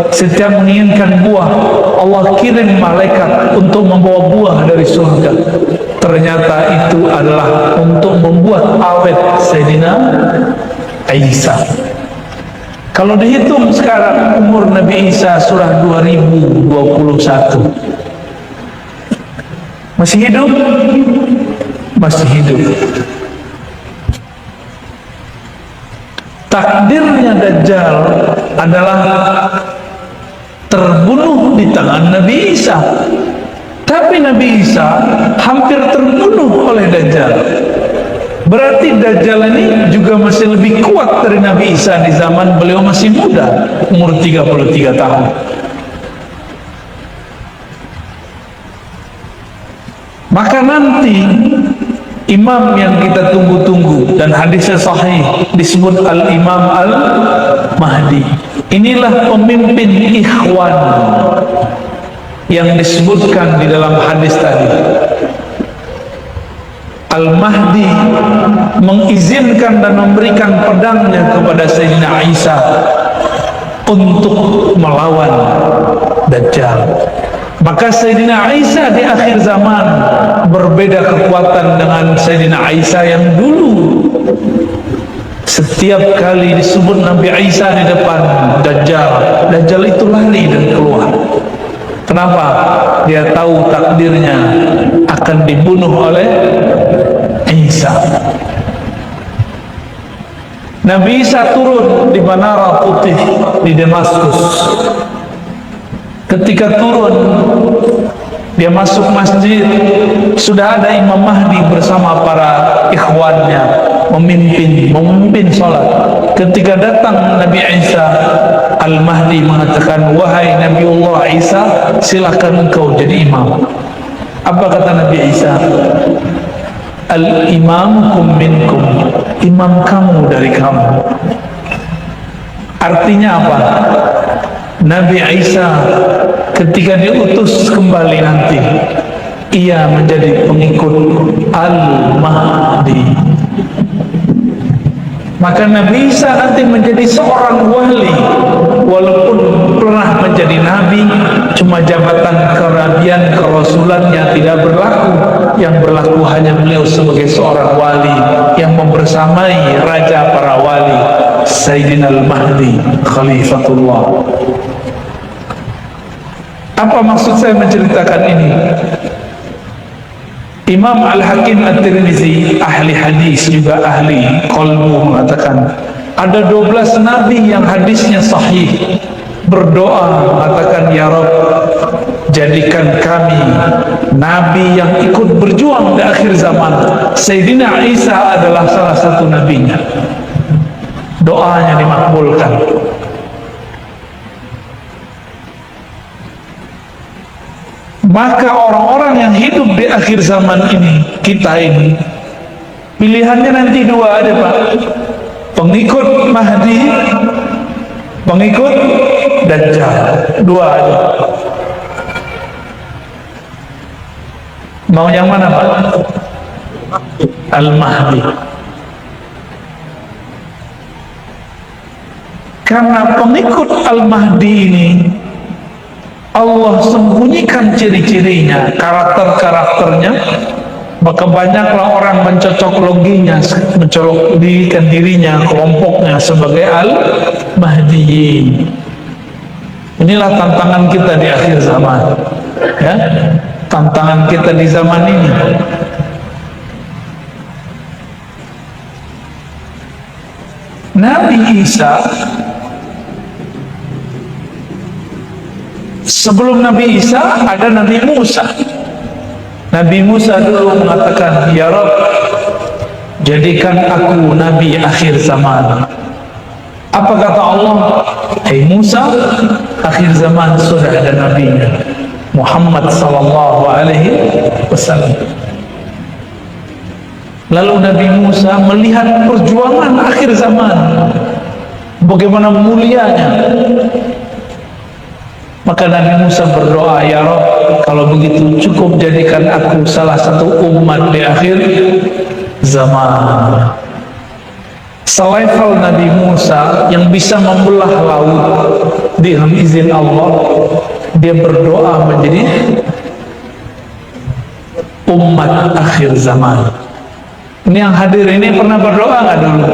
Setiap menginginkan buah, Allah kirim malaikat untuk membawa buah dari surga. Ternyata itu adalah untuk membuat awet Sayyidina Isa. Kalau dihitung sekarang umur Nabi Isa surah 2021, masih hidup? Masih hidup. Takdirnya Dajjal adalah terbunuh di tangan Nabi Isa. Tapi Nabi Isa hampir terbunuh oleh Dajjal. Berarti Dajjal ini juga masih lebih kuat dari Nabi Isa di zaman beliau masih muda, umur 33 tahun. Maka nanti imam yang kita tunggu-tunggu dan hadisnya sahih disebut Al-Imam Al-Mahdi. Inilah pemimpin ikhwan yang disebutkan di dalam hadis tadi. Al-Mahdi mengizinkan dan memberikan pedangnya kepada Sayyidina Isa untuk melawan Dajjal. Maka Sayyidina Isa di akhir zaman berbeda kekuatan dengan Sayyidina Isa yang dulu. Setiap kali disebut Nabi Isa di depan Dajjal, Dajjal itu lari dan keluar. Kenapa? Dia tahu takdirnya akan dibunuh oleh Isa. Nabi Isa turun di Menara Putih di Damaskus. Ketika turun, dia masuk masjid, sudah ada Imam Mahdi bersama para ikhwannya memimpin sholat. Ketika datang Nabi Isa, Al-Mahdi mengatakan, wahai Nabiullah Isa, silakan engkau jadi imam. Apa kata Nabi Isa? Al-imamukum minkum, imam kamu dari kamu. Artinya apa? Nabi Isa ketika diutus kembali nanti, ia menjadi pengikut Al-Mahdi. Maka Nabi Isa nanti menjadi seorang wali walaupun pernah menjadi nabi, cuma jabatan kenabian kerasulannya tidak berlaku. Yang berlaku hanya beliau sebagai seorang wali yang membersamai raja para wali, Sayyidina Al-Mahdi Khalifatullah. Apa maksud saya menceritakan ini? Imam Al-Hakim At-Tirmizi, ahli hadis juga ahli qalbu, mengatakan ada 12 nabi yang hadisnya sahih berdoa mengatakan, ya Rabb, jadikan kami nabi yang ikut berjuang di akhir zaman. Sayyidina Isa adalah salah satu nabinya. Doanya dimakbulkan. Maka orang-orang yang hidup di akhir zaman ini, kita ini, pilihannya nanti dua ada, Pak. Pengikut Mahdi, pengikut Dajjal. Dua ada. Mau yang mana, Pak? Al-Mahdi. Karena pengikut Al-Mahdi ini Allah sembunyikan ciri-cirinya, karakter-karakternya, maka banyaklah orang mencocokloginya, mencocoklogikan dirinya, kelompoknya sebagai Al-Mahdiyin. Inilah tantangan kita di akhir zaman, ya, tantangan kita di zaman ini. Nabi Isa, sebelum Nabi Isa ada Nabi Musa. Nabi Musa dulu mengatakan, ya Rabb, jadikan aku Nabi akhir zaman. Apa kata Allah? Hai Musa, akhir zaman sudah ada nabinya, Muhammad sallallahu alaihi wasallam. Lalu Nabi Musa melihat perjuangan akhir zaman, bagaimana mulianya. Maka Nabi Musa berdoa, ya Rabb, kalau begitu cukup jadikan aku salah satu umat di akhir zaman. Selevel Nabi Musa yang bisa membelah laut dengan izin Allah, dia berdoa menjadi umat akhir zaman. Ini yang hadir ini pernah berdoa nggak dulu?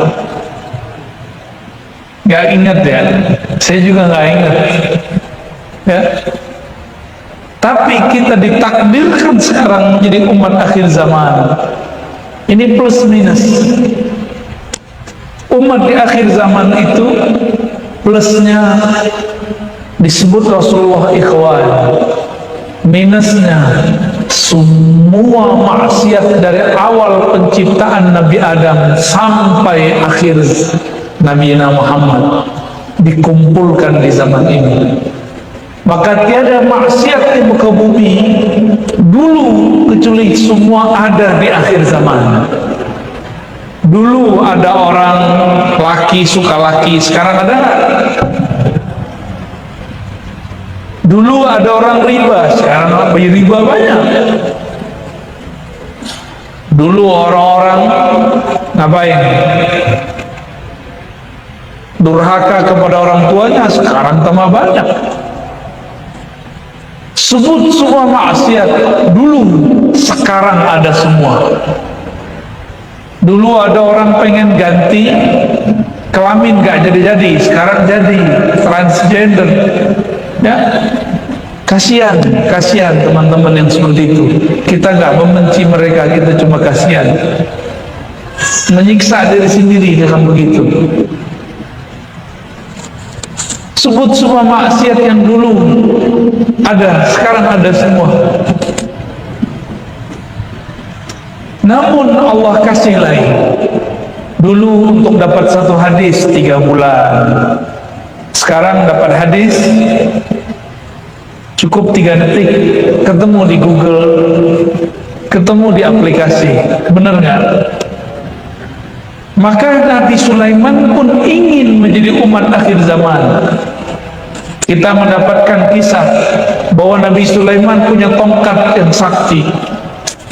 Nggak ingat ya? Saya juga nggak ingat. Ya. Tapi kita ditakdirkan sekarang menjadi umat akhir zaman. Ini plus minus. Umat di akhir zaman itu plusnya disebut Rasulullah ikhwan, minusnya semua maksiat dari awal penciptaan Nabi Adam sampai akhir Nabi Muhammad dikumpulkan di zaman ini. Maka tiada maksiat di muka bumi dulu kecuali semua ada di akhir zaman. Dulu ada orang laki suka laki, sekarang ada nggak? Dulu ada orang riba, sekarang riba banyak. Dulu orang-orang ngapain? Durhaka kepada orang tuanya, sekarang tambah banyak. Sebut semua maksiat dulu, sekarang ada semua. Dulu ada orang pengen ganti kelamin gak jadi-jadi, sekarang jadi transgender. Ya, kasihan teman-teman yang seperti itu. Kita nggak membenci mereka, kita cuma kasihan, menyiksa diri sendiri dengan begitu. Sebut semua maksiat yang dulu ada, sekarang ada semua. Namun Allah kasih lain. Dulu untuk dapat satu hadis 3 bulan, sekarang dapat hadis cukup 3 detik, ketemu di Google, ketemu di aplikasi. Benar nggak? Maka Nabi Sulaiman pun ingin menjadi umat akhir zaman. Kita mendapatkan kisah bahwa Nabi Sulaiman punya tongkat yang sakti,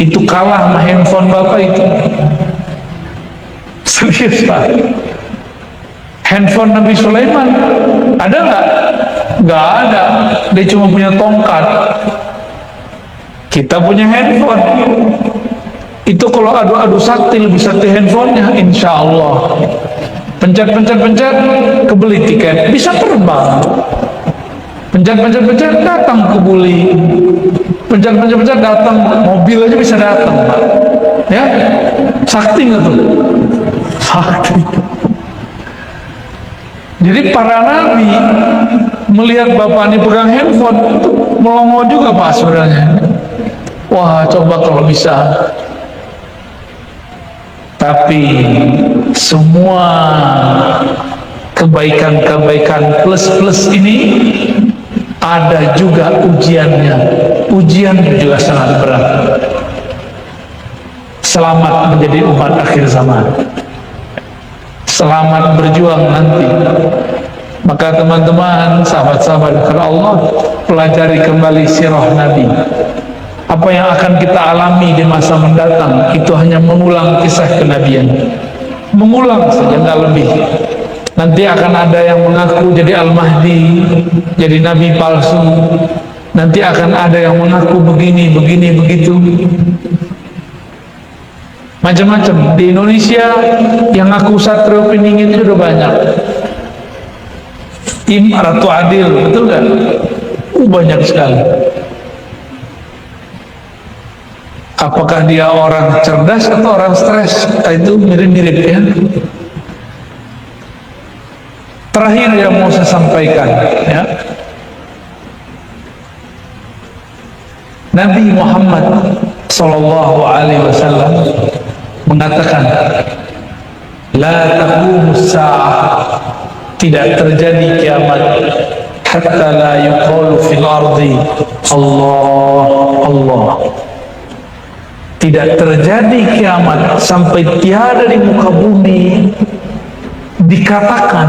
itu kalah sama handphone bapak itu. Serius Pak, handphone Nabi Sulaiman ada nggak? Nggak ada, dia cuma punya tongkat. Kita punya handphone. Itu kalau adu-adu sakti lebih sakti handphonenya, insya Allah. Pencet, kebeli tiket, bisa terbang. Pencet, datang kebuli. Pencet, datang, mobil aja bisa datang, Pak. Ya, sakti nggak tuh? Sakti. Jadi para nabi melihat bapak ini pegang handphone, itu melongo juga Pak sebenarnya. Wah, coba kalau bisa. Tapi semua kebaikan-kebaikan plus-plus ini ada juga ujiannya. Ujian juga sangat berat. Selamat menjadi umat akhir zaman. Selamat berjuang nanti. Maka teman-teman, sahabat-sahabat karena Allah, pelajari kembali sirah Nabi. Apa yang akan kita alami di masa mendatang itu hanya mengulang kisah kenabian, mengulang saja, nggak lebih. Nanti akan ada yang mengaku jadi Al-Mahdi, jadi Nabi palsu. Nanti akan ada yang mengaku begini, begitu. Macam-macam. Di Indonesia yang ngaku Satrio Piningit itu udah banyak. Tim Ratu Adil, betul kan? Banyak sekali. Apakah dia orang cerdas atau orang stres? Itu mirip-mirip ya. Terakhir yang mau saya sampaikan ya, Nabi Muhammad Sallallahu Alaihi Wasallam mengatakan, la taqumus sa'ah, tidak terjadi kiamat hatta la yuqalu fil ardi Allah. Tidak terjadi kiamat sampai tiada di muka bumi dikatakan,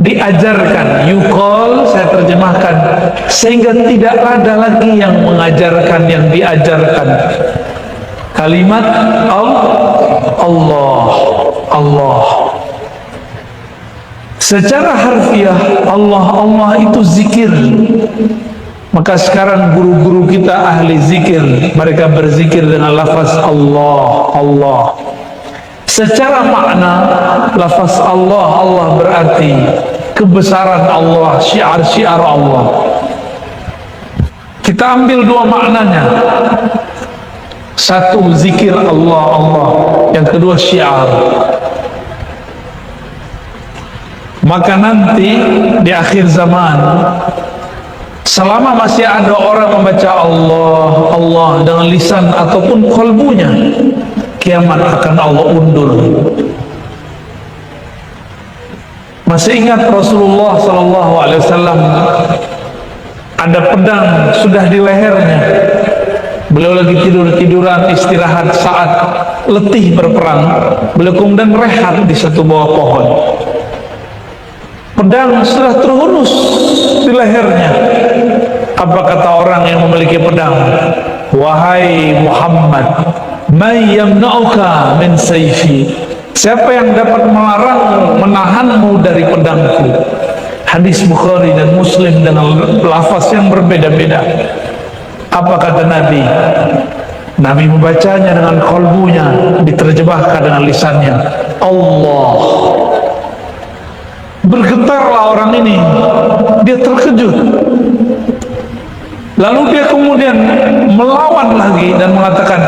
diajarkan. Yuqal saya terjemahkan, sehingga tidak ada lagi yang mengajarkan, yang diajarkan kalimat Allah. Secara harfiah Allah itu zikir. Maka sekarang guru-guru kita ahli zikir, mereka berzikir dengan lafaz Allah. Secara makna lafaz Allah berarti kebesaran Allah, syiar-syiar Allah. Kita ambil dua maknanya. Satu zikir Allah, yang kedua syiar. Maka nanti di akhir zaman, selama masih ada orang membaca Allah dengan lisan ataupun kalbunya, kiamat akan Allah undur. Masih ingat Rasulullah Sallallahu Alaihi Wasallam, ada pedang sudah di lehernya. Beliau lagi tiduran istirahat saat letih berperang. Beliau kemudian rehat di satu bawah pohon. Pedang sudah terhunus di lehernya. Apa kata orang yang memiliki pedang? Wahai Muhammad, man yamna'uka min sayfi, siapa yang dapat melarangmu, menahanmu dari pedangku? Hadis Bukhari dan Muslim dengan lafaz yang berbeda-beda. Apa kata Nabi? Nabi membacanya dengan kalbunya, diterjemahkan dengan lisannya, Allah. Bergetarlah orang ini, dia terkejut. Lalu dia kemudian melawan lagi dan mengatakan,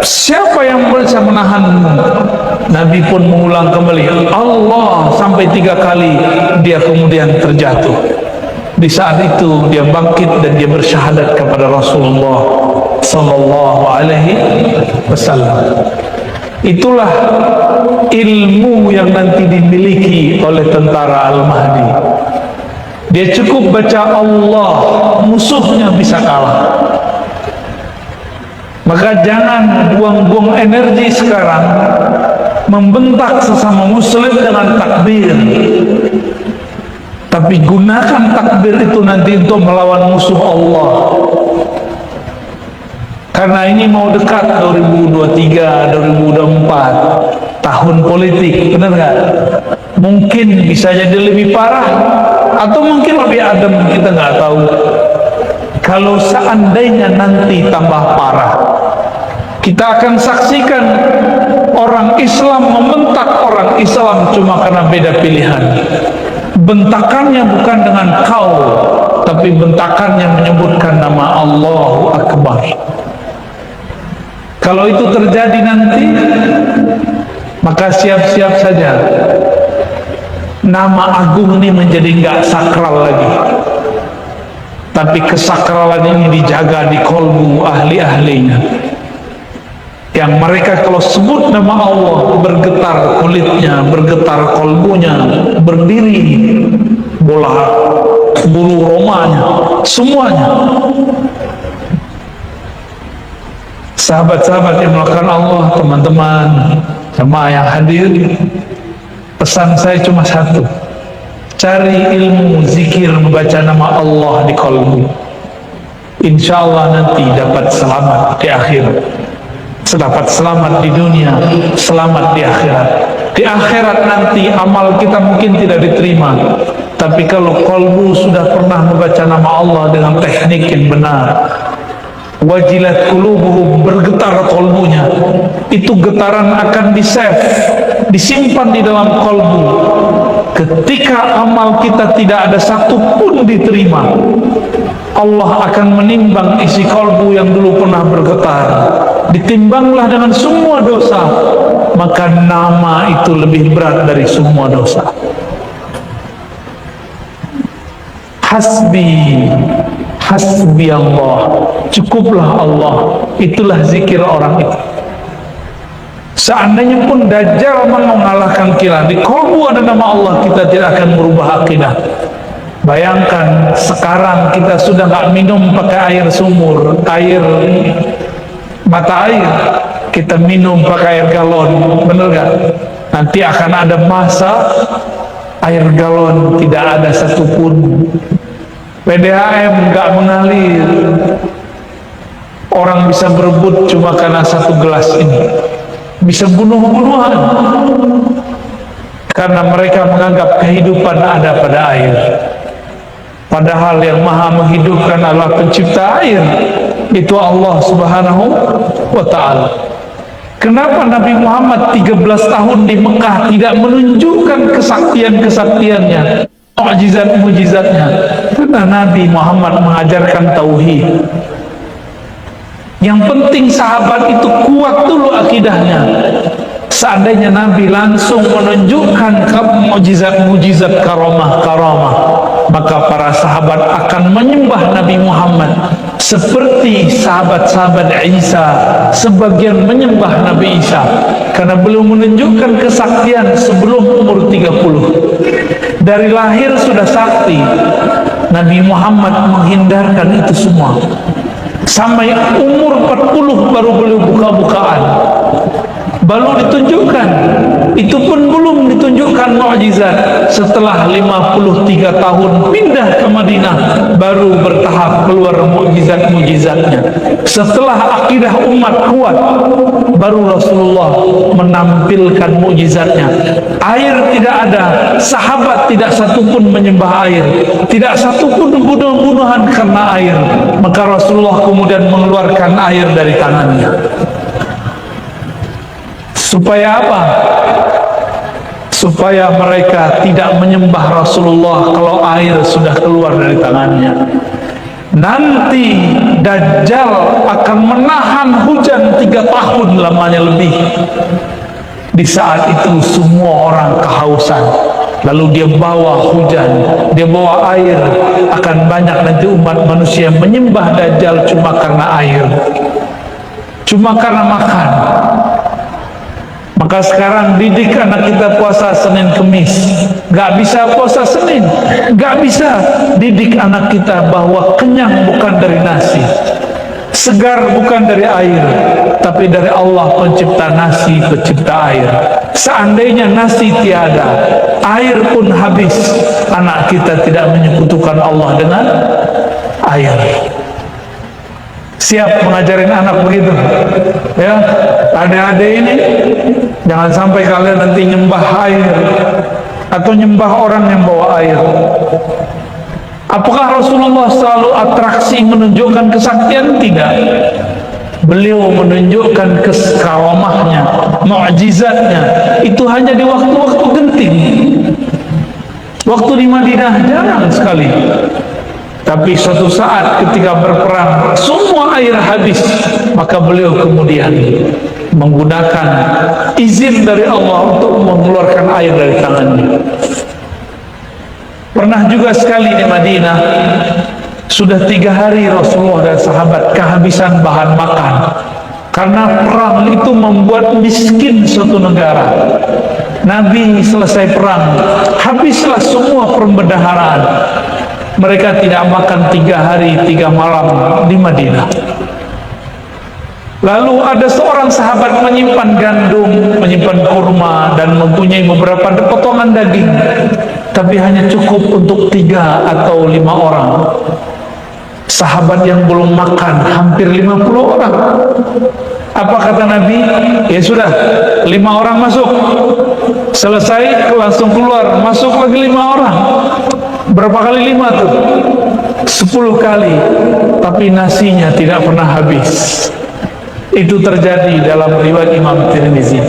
siapa yang bisa menahanmu? Nabi pun mengulang kembali Allah sampai 3 kali. Dia kemudian terjatuh. Di saat itu dia bangkit dan dia bersyahadat kepada Rasulullah Sallallahu Alaihi Wasallam. Itulah ilmu yang nanti dimiliki oleh tentara Al-Mahdi. Dia cukup baca Allah, musuhnya bisa kalah. Maka jangan buang-buang energi sekarang membentak sesama muslim dengan takbir, tapi gunakan takbir itu nanti untuk melawan musuh Allah. Karena ini mau dekat 2023, 2024. tahun politik, benar nggak? Mungkin bisa jadi lebih parah atau mungkin lebih adem, kita nggak tahu. Kalau seandainya nanti tambah parah, kita akan saksikan orang Islam membentak orang Islam cuma karena beda pilihan. Bentakannya bukan dengan kau, tapi bentakannya menyebutkan nama Allahu Akbar. Kalau itu terjadi nanti, maka siap-siap saja nama agung ini menjadi nggak sakral lagi, tapi kesakralan ini dijaga di kolbu ahli-ahlinya, yang mereka kalau sebut nama Allah bergetar kulitnya, bergetar kolbunya, berdiri bola bulu romanya, semuanya. Sahabat-sahabat yang melakukan Allah, teman-teman jemaah yang hadir, pesan saya cuma satu: cari ilmu zikir membaca nama Allah di kolbu. Insya Allah nanti dapat selamat di akhirat, dapat selamat di dunia, selamat di akhirat. Di akhirat nanti amal kita mungkin tidak diterima, tapi kalau kolbu sudah pernah membaca nama Allah dengan teknik yang benar, wajilat qulubuhum, bergetar kolbunya, itu getaran akan di-save, disimpan di dalam kolbu. Ketika amal kita tidak ada satu pun diterima, Allah akan menimbang isi kolbu yang dulu pernah bergetar, ditimbanglah dengan semua dosa, maka nama itu lebih berat dari semua dosa. Hasbi, hasbi Allah, cukuplah Allah, itulah zikir orang itu. Seandainya pun Dajjal mengalahkan kita, di kolbu ada nama Allah, kita tidak akan merubah akidah. Bayangkan sekarang kita sudah nggak minum pakai air sumur, air mata air, kita minum pakai air galon, bener gak? Nanti akan ada masa air galon tidak ada satupun, PDAM nggak mengalir, orang bisa berebut cuma karena satu gelas ini, bisa bunuh-bunuhan karena mereka menganggap kehidupan ada pada air. Padahal yang maha menghidupkan adalah pencipta air, itu Allah Subhanahu wa ta'ala. Kenapa Nabi Muhammad 13 tahun di Mekah tidak menunjukkan kesaktian-kesaktiannya, mukjizat-mukjizatnya? Karena Nabi Muhammad mengajarkan tauhid. Yang penting sahabat itu kuat dulu akidahnya. Seandainya Nabi langsung menunjukkan mukjizat-mukjizat, karamah-karamah, maka para sahabat akan menyembah Nabi Muhammad seperti sahabat-sahabat Isa sebagian menyembah Nabi Isa, karena belum menunjukkan kesaktian sebelum umur 30. Dari lahir sudah sakti. Nabi Muhammad menghindarkan itu semua. Sampai umur 40 baru beliau buka-bukaan, baru ditunjukkan. Itu pun belum ditunjukkan mukjizat. Setelah 53 tahun pindah ke Madinah, baru bertahap keluar mukjizat-mukjizatnya. Setelah akidah umat kuat, baru Rasulullah menampilkan mukjizatnya. Air tidak ada, sahabat tidak satupun menyembah air, tidak satupun bunuh-bunuhan karena air. Maka Rasulullah kemudian mengeluarkan air dari tangannya. Supaya apa? Supaya mereka tidak menyembah Rasulullah kalau air sudah keluar dari tangannya. Nanti Dajjal akan menahan hujan 3 tahun lamanya lebih. Di saat itu semua orang kehausan, lalu dia bawa hujan, dia bawa air. Akan banyak nanti umat manusia menyembah Dajjal cuma karena air, cuma karena makan. Maka sekarang didik anak kita puasa Senin Kemis, gak bisa puasa Senin, gak bisa. Didik anak kita bahwa kenyang bukan dari nasi, segar bukan dari air, tapi dari Allah pencipta nasi, pencipta air. Seandainya nasi tiada, air pun habis, anak kita tidak menyekutukan Allah dengan air. Siap mengajarin anak begitu ya. Adik-adik ini jangan sampai kalian nanti nyembah air atau nyembah orang yang bawa air. Apakah Rasulullah selalu atraksi menunjukkan kesaktian? Tidak. Beliau menunjukkan karamahnya, mukjizatnya itu hanya di waktu-waktu genting. Waktu di Madinah jarang sekali. Tapi suatu saat ketika berperang semua air habis, maka beliau kemudian menggunakan izin dari Allah untuk mengeluarkan air dari tangannya. Pernah juga sekali di Madinah, sudah 3 hari Rasulullah dan sahabat kehabisan bahan makan karena perang itu membuat miskin suatu negara. Nabi selesai perang, habislah semua perbendaharaan. Mereka tidak makan 3 hari 3 malam di Madinah. Lalu ada seorang sahabat menyimpan gandum, menyimpan kurma, dan mempunyai beberapa potongan daging, tapi hanya cukup untuk 3 atau 5 orang. Sahabat yang belum makan hampir 50 orang. Apa kata Nabi? Ya sudah, 5 orang masuk. Selesai langsung keluar, masuk lagi 5 orang. Berapa kali 5 tuh? 10 kali. Tapi nasinya tidak pernah habis. Itu terjadi dalam riwayat Imam Tirmizi.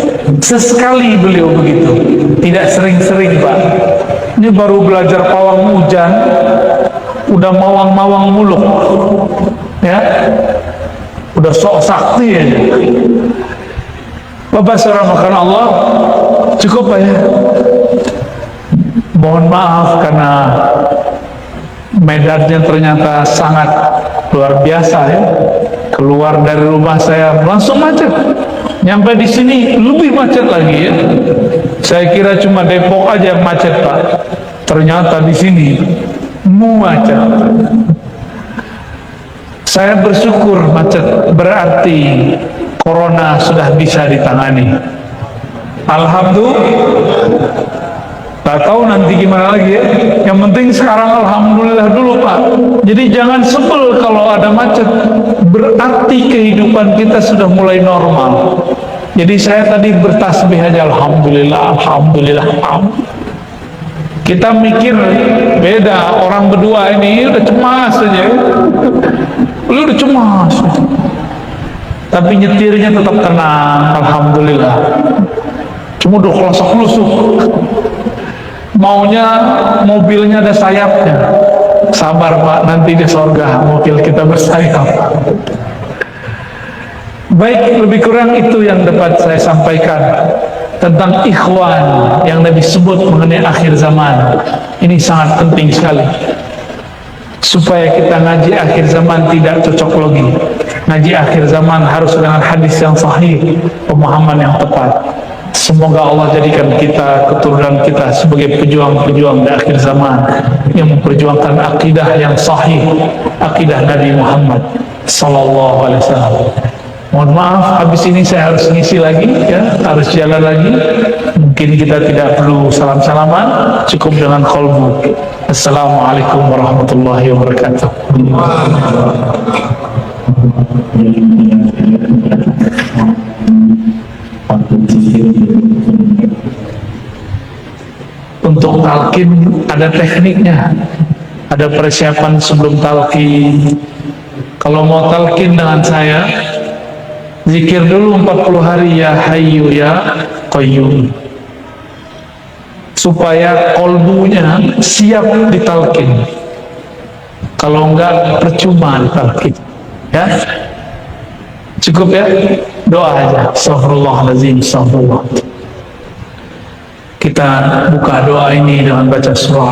Sesekali beliau begitu, tidak sering-sering, Pak. Ini baru belajar pawang hujan, udah mawang-mawang muluk, ya, udah sok sakti aja. Bapak saudara makan Allah, cukup Pak ya. Mohon maaf karena medannya ternyata sangat luar biasa ya. Keluar dari rumah saya langsung macet. Nyampe di sini lebih macet lagi ya. Saya kira cuma Depok aja yang macet Pak. Ternyata di sini macet. Saya bersyukur macet, berarti corona sudah bisa ditangani. Alhamdulillah. Tak tahu nanti gimana lagi ya. Yang penting sekarang alhamdulillah dulu Pak. Jadi jangan sebel kalau ada macet. Berarti kehidupan kita sudah mulai normal. Jadi saya tadi bertasbih aja, alhamdulillah, alhamdulillah. Kita mikir beda, orang berdua ini udah cemas aja. Lu udah cemas. Tapi nyetirnya tetap tenang, alhamdulillah. Cuma udah kelosok-kelosok. Maunya mobilnya ada sayapnya. Sabar Pak, nanti di sorga mobil kita bersayap. Baik, lebih kurang itu yang dapat saya sampaikan tentang ikhwan yang Nabi sebut mengenai akhir zaman. Ini sangat penting sekali supaya kita ngaji akhir zaman tidak cocok logi. Ngaji akhir zaman harus dengan hadis yang sahih, pemahaman yang tepat. Semoga Allah jadikan kita, keturunan kita sebagai pejuang-pejuang di akhir zaman yang memperjuangkan akidah yang sahih, akidah Nabi Muhammad sallallahu alaihi wasallam. Mohon maaf, habis ini saya harus ngisi lagi ya, harus jalan lagi. Mungkin kita tidak perlu salam-salaman, cukup dengan qalbu. Assalamualaikum warahmatullahi wabarakatuh. Untuk talqin ada tekniknya, ada persiapan sebelum talqin. Kalau mau talqin dengan saya, zikir dulu 40 hari ya Hayyu ya Qayyum, supaya kolbunya siap ditalqin. Kalau enggak percuma ditalqin ya. Cukup ya, doa aja. Astaghfirullahaladzim, astaghfirullah. Kita buka doa ini dengan baca surah